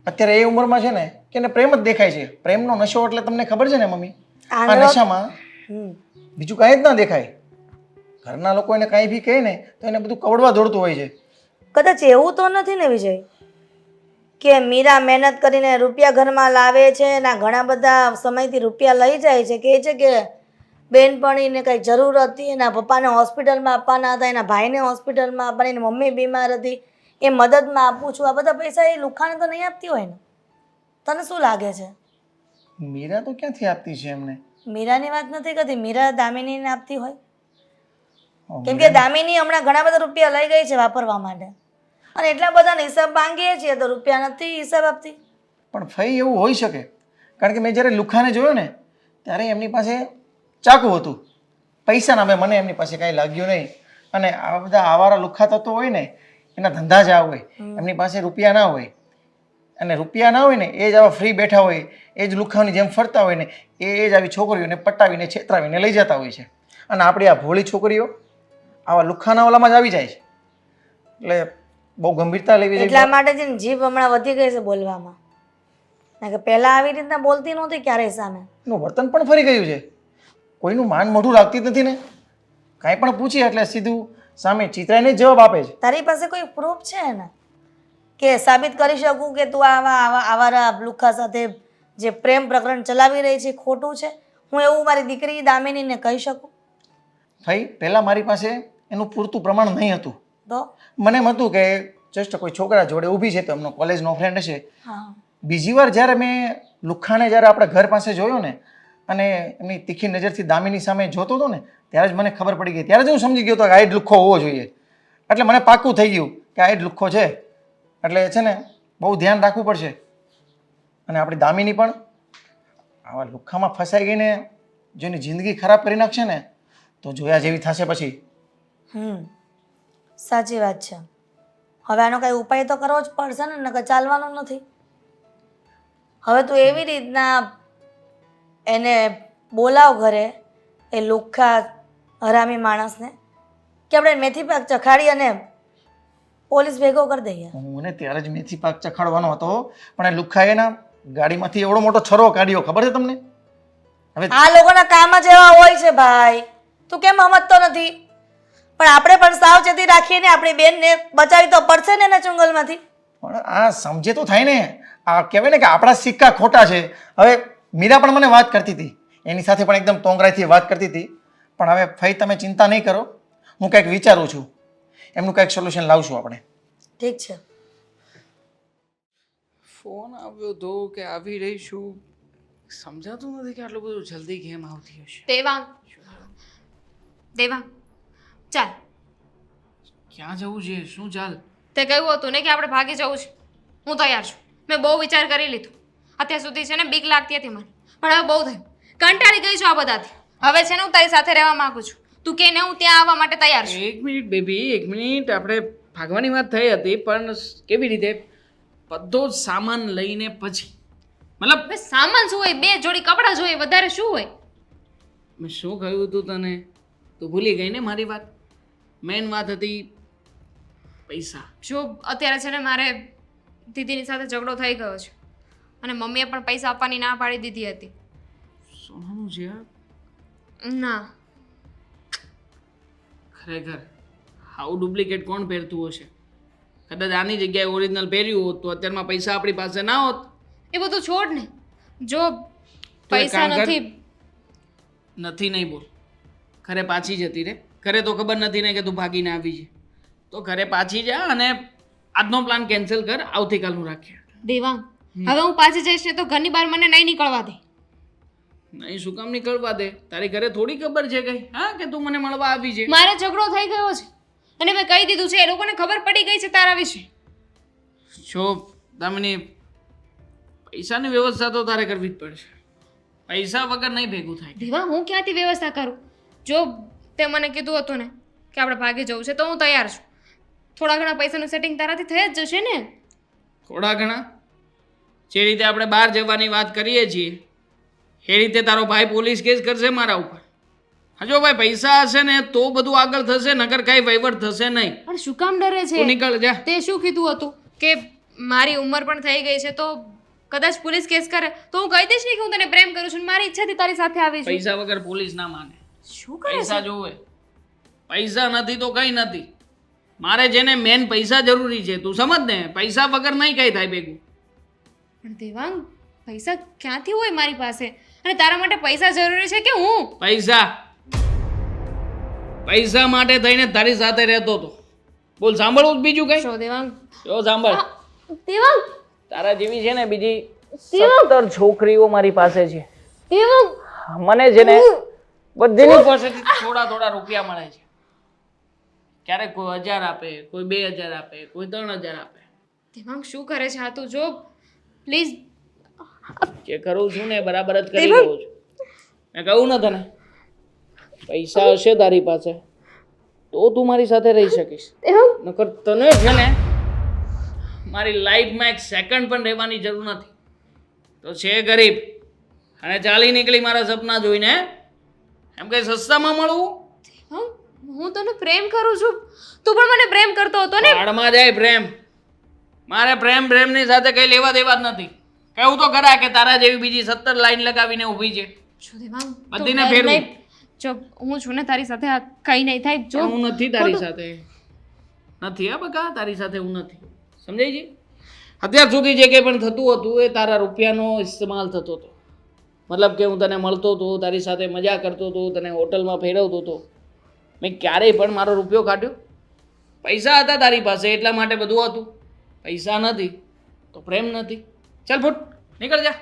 અત્યારે એ ઉંમરમાં છે ને કે એને પ્રેમ જ દેખાય છે. પ્રેમનો નશો એટલે તમને ખબર છે ને મમ્મી, આ આંધળો- નશામાં હમ. બીજું કાંઈ જ ના દેખાય. ઘરના લોકો એને કાંઈ બી કહે ને તો એને બધું કવડવા દોડતું હોય છે. કદાચ એવું તો નથી ને વિજય કે મીરા મહેનત કરીને રૂપિયા ઘરમાં લાવે છે ના ઘણા બધા સમયથી રૂપિયા લઈ જાય છે, કહે છે કે બેનપણીને કંઈ જરૂર હતી, એના પપ્પાને હોસ્પિટલમાં આપવાના હતા, એના ભાઈને હોસ્પિટલમાં આપવાના, એની મમ્મી બીમાર હતી, એ મદદમાં આપું છું. આ બધા પૈસા એ લુખાને તો નહીં આપતી હોય ને? તને શું લાગે છે? મીરા તો ક્યાંથી આપતી છે એમને? મીરાની વાત નથી કરતી, મીરા દામિનીને આપતી હોય. કેમ કે દામિની હમણાં ઘણા બધા રૂપિયા લઈ ગઈ છે વાપરવા માટે, અને એટલા બધા હિસાબ માંગીએ છીએ તો રૂપિયા નથી હિસાબ આપતી. પણ ફઈ એવું હોઈ શકે, કારણ કે મેં જ્યારે લુખાને જોયો ને ત્યારે એમની પાસે ચાકુ હતું, પૈસા ના. મને એમની પાસે કાંઈ લાગ્યું નહીં. અને આવા બધા આવારા લુખા તત્વો હોય ને એના ધંધા જ આ હોય, એમની પાસે રૂપિયા ના હોય. અને રૂપિયા ના હોય ને એ જ આવા ફ્રી બેઠા હોય, એ જ લુખાની જેમ ફરતા હોય ને એ જ આવી છોકરીઓને પટાવીને છેતરાવીને લઈ જતા હોય છે. અને આપણી આ ભોળી છોકરીઓ આવા લુખાના ઓલામાં જ આવી જાય છે. એટલે બહુ ગંભીરતા લેવી જોઈએ. એટલા માટે જ જીભ હમણાં વધી ગઈ છે બોલવામાં, કારણ કે પહેલા આવી રીતના બોલતી નહોતી ક્યારેય સામે. એનું વર્તન પણ ફરી ગયું છે. કોઈનું માન મોઢું રાખતી જ નથી ને. કાંઈ પણ પૂછીએ એટલે સીધું સામે ચિતરાઈને જ જવાબ આપે છે. તારી પાસે કોઈ પ્રૂફ છે ને કે સાબિત કરી શકું કે તું આવારા લુખા સાથે જે પ્રેમ પ્રકરણ ચલાવી રહી છે એ ખોટું છે? હું એવું મારી દીકરી દામિનીને કહી શકું? ભાઈ પહેલાં મારી પાસે એનું પૂરતું પ્રમાણ નહીં હતું. તો મને એમ હતું કે જસ્ટ કોઈ છોકરા જોડે ઊભી છે તો એમનો કોલેજનો ફ્રેન્ડ હશે. હા, બીજી વાર જ્યારે મેં લુખાને જ્યારે આપણા ઘર પાસે જોયો ને અને એમની તીખી નજરથી દામિની સામે જોતો હતો ને ત્યારે જ મને ખબર પડી ગઈ. ત્યારે જ હું સમજી ગયો હતો કે આ જ લુખ્ખો હોવો જોઈએ. એટલે મને પાક્કું થઈ ગયું કે આ જ લુખ્ખો છે. એટલે છે ને બહુ ધ્યાન રાખવું પડશે. અને આપણી દામિની પણ આવા લુખ્ખામાં ફસાઈ ગઈને જો એની જિંદગી ખરાબ કરી નાખશે ને તો જોયા જેવી થશે પછી. સાચી વાત છે. હવે આનો કઈ ઉપાય તો કરવો જ પડશે ને, નકર ચાલવાનું નથી. હવે તું એવી રીતના એને બોલાવ ઘરે, એ લુખ્ખા હરામી માણસને, કે આપણે મેથી પાક ચખાડી અને પોલીસ ભેગો કરી દઈએ. મને ત્યારે જ મેથી પાક ચખાડવાનો હતો પણ એ લુખ્ખાએ એના ગાડીમાંથી એવડો મોટો છરો કાઢ્યો, ખબર છે તમને? હવે આ લોકોના કામ જ એવા હોય છે ભાઈ, તું કેમ સમજતો નથી? પણ આપણે પણ સાવચેતી રાખીને આપણી બેનને બચાવી તો પડશે ને એના ચુંગલમાંથી. પણ આ સમજે તો થાય ને. આ કહેવાય ને કે આપણા સિક્કા ખોટા છે. હવે મીરા પણ મને વાત કરતી હતી, એની સાથે પણ એકદમ તોંગરાઈથી વાત કરતી હતી. પણ હવે ફઈ તમે ચિંતા નહીં કરો, હું કંઈક વિચારું છું, એમનું કંઈક સોલ્યુશન લાવશું આપણે. ઠીક છે. ફોન આવ્યો તો કે આવી રહીશું, સમજાતું નથી કે આટલું બધું જલ્દી કેમ આવતી હશે. દેવાંગ, દેવાંગ, ચાલ. ક્યાં જવું છે? શું ચાલ? તે કહ્યું હતું ને કે આપણે ભાગી જવું છે. હું તૈયાર છું. મેં બહુ વિચાર કરી લીધું. અત્યાર સુધી છે ને બીક લાગતી હતી મને, પણ હવે બહુ થયું. કંટાળી ગઈ છું આ બધાથી. હવે છે ને હું તારી સાથે રહેવા માંગુ છું. તું કે ને હું ત્યાં આવવા માટે તૈયાર છું. એક મિનિટ બેબી, એક મિનિટ. આપણે ભાગવાની વાત થઈ હતી પણ કેવી રીતે? બધો જ સામાન લઈને પછી, મતલબ હવે સામાન શું હોય? 2 જોડી કપડાં જોઈએ, વધારે શું હોય? મેં શું કહ્યું હતું તને? તું ભૂલી ગઈ ને મારી વાત? મેન વાત હતી પૈસા. જો અત્યારે છે ને મારે દીદીની સાથે ઝઘડો થઈ ગયો છે અને મમ્મીએ પણ પૈસા આપવાની ના પાડી દીધી હતી. સોનાનું છે આ? ના, ખરેખર આવું ડુપ્લિકેટ કોણ પહેરતું હશે? કદાચ આની જગ્યાએ ઓરિજિનલ પહેર્યું હોત તો અત્યારમાં પૈસા આપણી પાસે ના હોત. એ બધું છોડ ને. જો એક પૈસા કામ કર. નથી. નથી નહીં બોલ. ઘરે પાછી જતી રે. ઘરે તો ખબર નથી ને કે તું ભાગીને આવી છે. તો ઘરે પાછી જા અને આજનો પ્લાન કેન્સલ કર, આવતીકાલનું રાખીએ. દેવાંગ, હવે હું પાછી જઈશ ને તો ઘરની બહાર મને નહીં નીકળવા દે. નહીં, શું કામ નીકળવા દે? તારી ઘરે થોડી ખબર છે કઈ, હા, કે તું મને મળવા આવી છે? મારે ઝઘડો થઈ ગયો છે અને મેં કહી દીધું છે. એ લોકોને ખબર પડી ગઈ છે તારા વિશે. જો દામિની, પૈસાની વ્યવસ્થા તો તારે કરવી જ પડશે. પૈસા વગર નહીં ભેગું થાય. દેવાંગ, હું ક્યાંથી વ્યવસ્થા કરું? જો તે મને કીધું હતું ને કે આપણે ભાગી જવું છે તો હું તૈયાર છું. થોડા ઘણા પૈસાનું સેટિંગ તારાથી થઈ જ જશે ને. થોડા ઘણા? જે રીતે આપણે બહાર જવાની વાત કરીએ છીએ એ રીતે તારો ભાઈ પોલીસ કેસ કરશે મારા ઉપર. હા, જો ભાઈ પૈસા હશે ને તો બધું આગળ થશે, નકર કાંઈ વહીવટ થશે નહીં. પણ શું કામ ડરે તું છે? નીકળ જા. તે શું કીધું હતું કે મારી ઉંમર પણ થઈ ગઈ છે તો કદાચ પોલીસ કેસ કરે તો હું કહી દઈશ ને કે હું તને પ્રેમ કરું છું અને મારી ઈચ્છાથી તારી સાથે આવી છું. પૈસા વગર પોલીસ ના માને. શું કરે પૈસા છે? જોવે. પૈસા નથી તો કઈ નથી. મારે જેને મેન પૈસા જરૂરી છે, તું સમજ ને, પૈસા વગર નહીં કઈ થાય ભેગું. પણ દેવાંગ, પૈસા ક્યાંથી હોય મારી પાસે? અને તારા માટે પૈસા જરૂરી છે કે હું? પૈસા માટે થઈને તારી સાથે રહેતો હતો. બોલ, સાંભળવું જ બીજું કઈ? જો દેવાંગ, જો સાંભળ, દેવાંગ, તારા જેવી છે ને બીજી 17 છોકરીઓ મારી પાસે છે. દેવાંગ, મને છે ને બધીની પાસેથી થોડા થોડા રૂપિયા મળે છે. ક્યારેક કોઈ 1000 આપે, કોઈ 2000 આપે, કોઈ 3000 આપે. દેવાંગ શું કરે છે આ તું? જો પ્લીઝ. જે કરું છું ને બરાબર જ કરી રહ્યો છું. મેં કહું ને તને, પૈસા હશે તારી પાસે તો તું મારી સાથે રહી શકીશ. નકર તને છે ને મારી લાઈફમાં એક સેકન્ડ પણ રહેવાની જરૂર નથી. તો છે ગરીબ અને ચાલી નીકળી મારા સપના જોઈને, એમ કઈ સસ્તામાં મળવું? દેવાંગ, હું તને પ્રેમ કરું છું, તું પણ મને પ્રેમ કરતો હતો ને? પાડમાં જાય પ્રેમ. મારે પ્રેમની સાથે કઈ લેવા દેવા જ નથી. કહું તો ખરા કે તારા જેવી બીજી 17 લાઈન લગાવીને ઊભી છે. જો દેવાંગ, બધીને તું ફેરવું. નહીં. જો હું છું ને તારી સાથે, આ કઈ નહીં થાય. જો હું નથી તારી સાથે, નથી હા બકા, તારી સાથે હું નથી. સમજાય છે? અત્યાર સુધી જે કંઈ પણ થતું હતું એ તારા રૂપિયાનો ઇસ્તેમાલ થતો હતો. મતલબ કે હું તને મળતો હતો, તારી સાથે મજા કરતો હતો, તને હોટલમાં ફેરવતો હતો. મેં ક્યારેય પણ મારો રૂપિયો કાઢ્યો? પૈસા હતા તારી પાસે એટલા માટે બધું હતું. પૈસા નથી તો પ્રેમ નથી. ચાલ ફૂટ, નીકળ જા.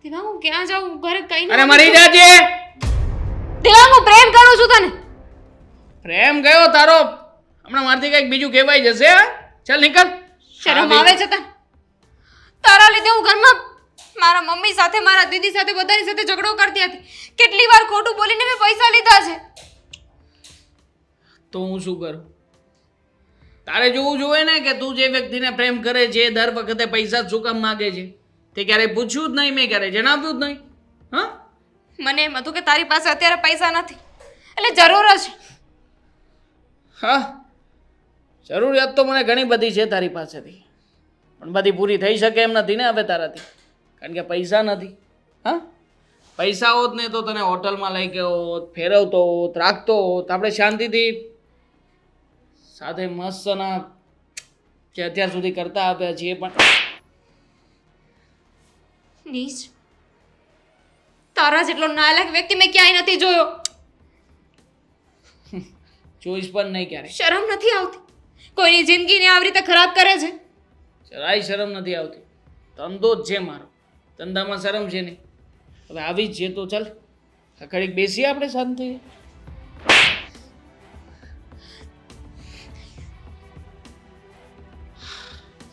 દેવાંગ, હું ક્યાં જાઉં? ઘરે કઈ અરે નહીં. મરી જાજે. દેવાંગ, હું પ્રેમ કરું છું તને. પ્રેમ ગયો તારો, હમણાં મારથી કંઈક બીજું કહેવાય જશે. હા, ચાલ નીકળ. શરમ આવે છે તને? તારા લીધે હું ઘરમાં મારા મમ્મી સાથે, મારા દીદી સાથે, બધાની સાથે ઝઘડો કરતી હતી. કેટલી વાર ખોટું બોલીને મેં પૈસા લીધા છે. તો હું શું કરું? તારે જોવું જોઈએ ને કે તું જે વ્યક્તિને પ્રેમ કરે છે એ દર વખતે પૈસા જ શું કામ માગે છે? તે ક્યારેય પૂછ્યું જ નહીં, મેં ક્યારેય જણાવ્યું જ નહીં. હા, મને એમ હતું કે તારી પાસે અત્યારે પૈસા નથી એટલે જરૂર છે. હા, જરૂરિયાત તો મને ઘણી બધી છે તારી પાસેથી, પણ બધી પૂરી થઈ શકે એમ નથી ને હવે તારાથી, કારણ કે પૈસા નથી. હા, પૈસા હોત ને તો તને હોટલમાં લઈ ગયો હોત, ફેરવતો હોત, રાખતો હોત, આપણે શાંતિથી સાથે મસ્તના જે અત્યાર સુધી કરતા આવ્યા છીએ. પણ નીચ, તારા જેટલો નાલાયક વ્યક્તિ મેં ક્યાંય નથી જોયો. જોઈશ પણ નહીં ક્યારેય. શરમ નથી આવતી? કોઈની જિંદગીને આવી રીતે ખરાબ કરે છે. જરાય શરમ નથી આવતી. ધંધો જ છે મારો, ધંધામાં શરમ છે નહીં. હવે આવી જ છે તો ચાલ ઘડીક બેસીએ આપણે શાંતિ.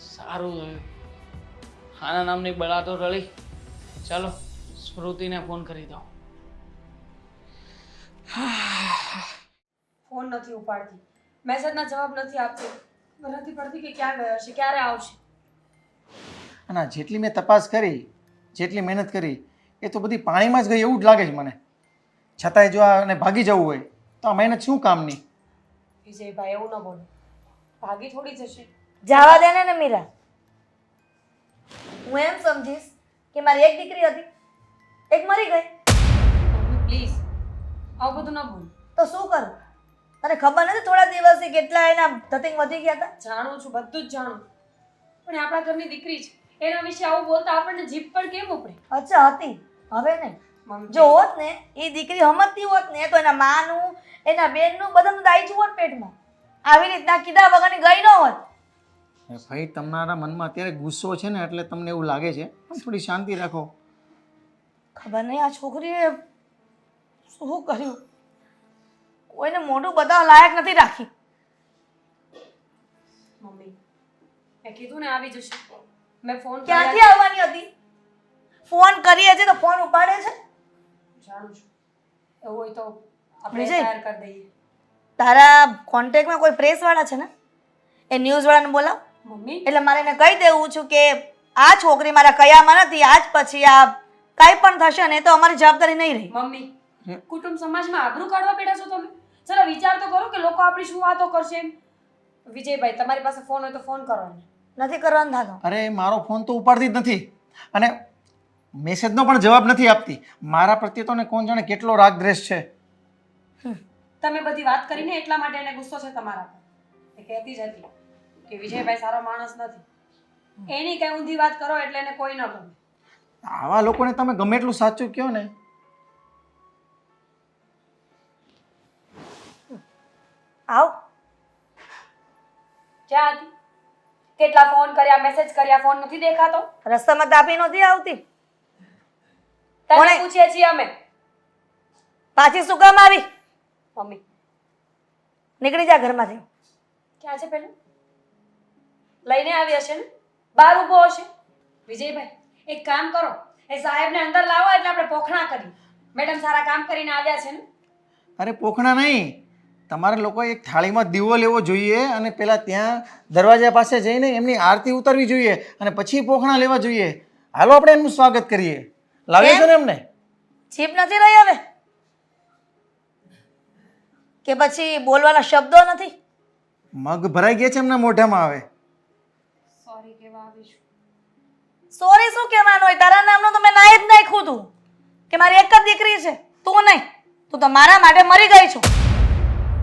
સારું થયું આના નામની બળા તો રળી. ચાલો સ્મૃતિને ફોન કરી દો. ફોન નથી ઉપાડતી, મેસેજના જવાબ નથી આપતી, ખબર નથી પડતી કે ક્યાં ગયો છે, ક્યારે આવશે. અને આ જેટલી મેં તપાસ કરી, જેટલી મહેનત કરી, એ તો બધી પાણીમાં જ ગઈ એવું જ લાગે છે મને. છતાંય જો આને ભાગી જવું હોય તો આ મહેનત શું કામની? વિજયભાઈ એવું ન બોલો, ભાગી થોડી જશે. જવા દે ને મીરા. હું એમ સમજીશ કે મારી એક દીકરી હતી, એક મરી ગઈ, પ્લીઝ આવું બધું ન બોલ. તો શું કરું? તને ખબર નથી થોડા દિવસથી કેટલા એના ધતિંગ વધી ગયા હતા? જાણું છું, બધું જ જાણું, પણ એ આપણા ઘરની દીકરી છે, એના વિશે આવું બોલતા આપણને જીભ પર કેમ ઉપડે? અચ્છા હતી, હવે નહીં. મમ્મી, જો હોત ને એ દીકરી સમજતી હોત ને તો એના માનું, એના બેનનું બધાનું દાયજું હોત પેટમાં. આવી રીતના કીધા વગરની ગઈ ન હોત. ભાઈ, તમારા મનમાં અત્યારે ગુસ્સો છે ને એટલે તમને એવું લાગે છે, પણ થોડી શાંતિ રાખો. ખબર નહીં આ છોકરીએ શું કર્યું, કોઈને મોઢું બતાવવા લાયક નથી રાખી. મમ્મી મેં કીધું ને આવી જશે. મેં ફોન ક્યાંથી આવવાની હતી? ફોન કરીએ છે તો ફોન ઉપાડે છે. જાણું છું, એવું હોય તો આપણે વિજય. તૈયાર કરી દઈએ. તારા કોન્ટેક્ટમાં કોઈ પ્રેસ વાળા છે ને? એ ન્યૂઝ વાળાને બોલાવ. મમ્મી એટલે મારે એને કહી દેવું છું કે આ છોકરી મારા કયામાં નથી, આજ પછી આ કાંઈ પણ થશે ને તો અમારી જવાબદારી નહીં રહી. મમ્મી કુટુંબ સમાજમાં આબરૂ કાઢવા બેઠા છો તમે? ચલો વિચાર તો કરો કે લોકો આપણી શું વાતો કરશે એમ. વિજયભાઈ તમારી પાસે ફોન હોય તો ફોન કરો એને. નથી કરવાનું થતું. અરે મારો ફોન તો ઉપાડતી જ નથી અને મેસેજનો પણ જવાબ નથી આપતી. મારા પ્રત્યે તો ને કોણ જાણે કેટલો રાગ દ્વેષ છે. તમે બધી વાત કરીને એટલા માટે એને ગુસ્સો છે તમારા પર. એ કહેતી જ હતી કે વિજયભાઈ સારો માણસ નથી. એની કઈ ઊંધી વાત કરો એટલે એને કોઈ ન ગમે. આવા લોકોને તમે ગમે એટલું સાચું કહો ને, આવ ક્યાં હતી? કેટલા ફોન કર્યા, મેસેજ કર્યા, ફોન નથી દેખાતો. રસ્તામાં તાપી નહોતી આવતી. તને કોણે? પૂછીએ છીએ અમે. પાછી શું કામ આવી? મમ્મી નીકળી જા ઘરમાંથી. ક્યાં છે પેલું? લઈને આવી હશે ને, બહાર ઊભો હશે. વિજયભાઈ એક કામ કરો, એ સાહેબને અંદર લાવો એટલે આપણે પોખણા કરીએ. મેડમ સારા કામ કરીને આવ્યા છે ને. અરે પોખણા નહીં, તમારે લોકોએ એક થાળીમાં દીવો લેવો જોઈએ અને પેલા ત્યાં દરવાજા પાસે જઈને એમની આરતી ઉતારવી જોઈએ અને પછી પોખણા લેવા જોઈએ. હાલો આપણે એમનું સ્વાગત કરીએ. લાવ્યા છો ને એમને? ચીપ નથી રહી હવે? કે પછી બોલવાના શબ્દો નથી? મગ ભરાઈ ગયા છે એમના મોઢામાં. આવે સોરી કેવા આવીશું. સોરી શું કહેવાનું હોય? તારા નામનું તો મેં નાઈ જ નાખ્યું તું કે મારી એક જ દીકરી છે, તું નહીં. તું તો મારા માટે મરી ગઈ છું.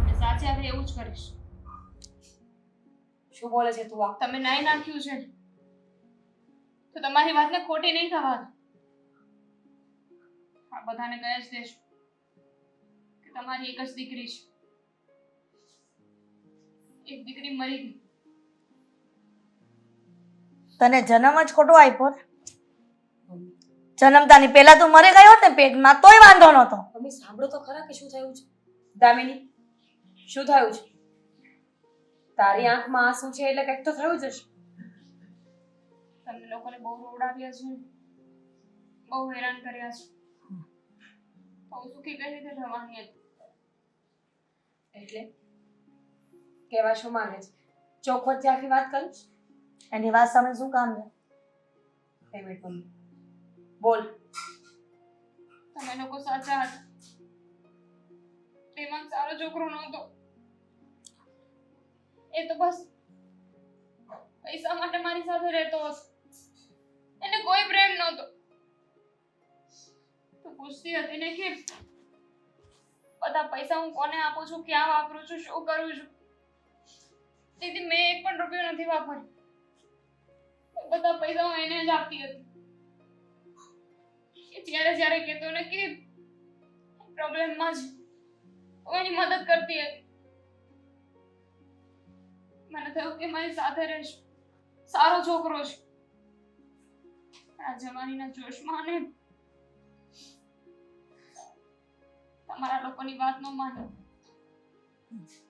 અને સાચે હવે એવું જ કરીશ. શું બોલે છે તું આ? તમે નાઈ નાખ્યું છે ને, તો તમારી વાતને ખોટી નહીં થવા દો. આ બધાને કહી જ દેશું કે તમારી એક જ દીકરી છે. એક દીકરી મરી ગઈ. તને જન્મ જ ખોટો આપ્યો ને. જન્મતાની પહેલા તું મરી ગયો ને પેટમાં, તોય વાંધો નહોતો. મમ્મી સાંભળો તો ખરા કે શું થયું છે. દામિની શું થયું છે? તારી આંખમાં આંસુ છે એટલે કંઈક તો થયું જ હશે. તમે લોકોને બહુ રોવડાવ્યા છે, બહુ હેરાન કર્યા છે. બહુ સુખી કઈ રીતે થવાની હતી? એટલે કેવા શું માંગે છે? ચોખવટથી આખી વાત કરીશ. એની વાત સામે શું કામ છે? એક મિનિટ મમ્મી બોલ. તમે લોકો સાચા હતા. પ્રેમાંક સારો છોકરો નહોતો. એ તો બસ પૈસા માટે મારી સાથે રહેતો હતો. એને કોઈ પ્રેમ નહોતો. તો પૂછતી હતી ને કે બધા પૈસા હું કોને આપું છું, ક્યાં વાપરું છું, શું કરું છું. તેથી મેં એક પણ રૂપિયો નથી વાપર્યો. બધા પૈસા હું એને જ આપતી હતી. કે જ્યારે જ્યારે કહેતો ને કે પ્રોબ્લેમમાં છે, હું એની મદદ કરતી હતી. મને થયું કે મારી સાથે રહેશે, સારો છોકરો છે. આ જવાનીના જોશમાં ને તમારા લોકોની વાત ન માની.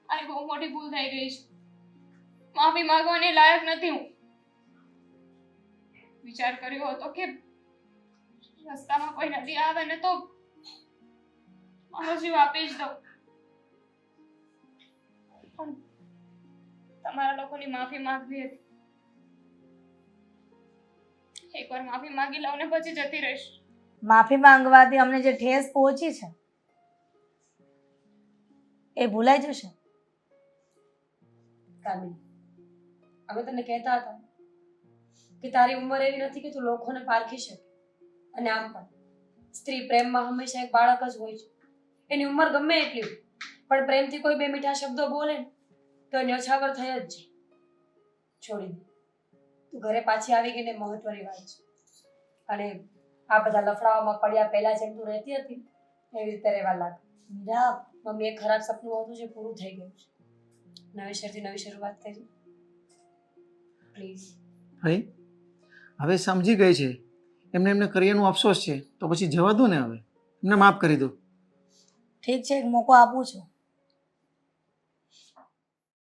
અને બહુ મોટી ભૂલ થઈ ગઈ છે. માફી માંગવાની લાયક નથી હું. વિચાર કર્યો હતો કે રસ્તામાં કોઈ નદી આવે ને તો મારો જીવ આપી જ દઉં. પણ તમારા લોકોની માફી માંગવી હતી. એકવાર માફી માંગી લઉં ને પછી જતી રહીશ. માફી માંગવાથી અમને જે ઠેસ પહોંચી છે એ ભૂલાઈ જશે. કામિની અમે તને કહેતા હતા કે તારી ઉંમર એવી નથી કે તું લોકોને પારખી શકે. અને આમ પણ સ્ત્રી પ્રેમમાં હંમેશા એક બાળક જ હોય છે. એની ઉંમર ગમે એટલી હોય, પણ પ્રેમથી કોઈ બે મીઠા શબ્દો બોલે ને તો એને અછાગર થઈ જ જાય. છોડી દે, તું ઘરે પાછી આવી ગઈ ને મહત્વની વાત છે. અને આ બધા લફડાઓમાં પડ્યા પહેલા જેમ તું રહેતી હતી એવી રીતે રહેવા લાગ. મીરા, મમ્મી એક ખરાબ સપનું હતું જે પૂરું થઈ ગયું છે. નવેસરથી નવી શરૂઆત કરી પ્લીઝ. ભાઈ હવે સમજી ગઈ છે, એમને કરિયરનું અફસોસ છે, તો પછી જવા દો ને. હવે એમને માફ કરી દો. ઠીક છે, એક મોકો આપું છું.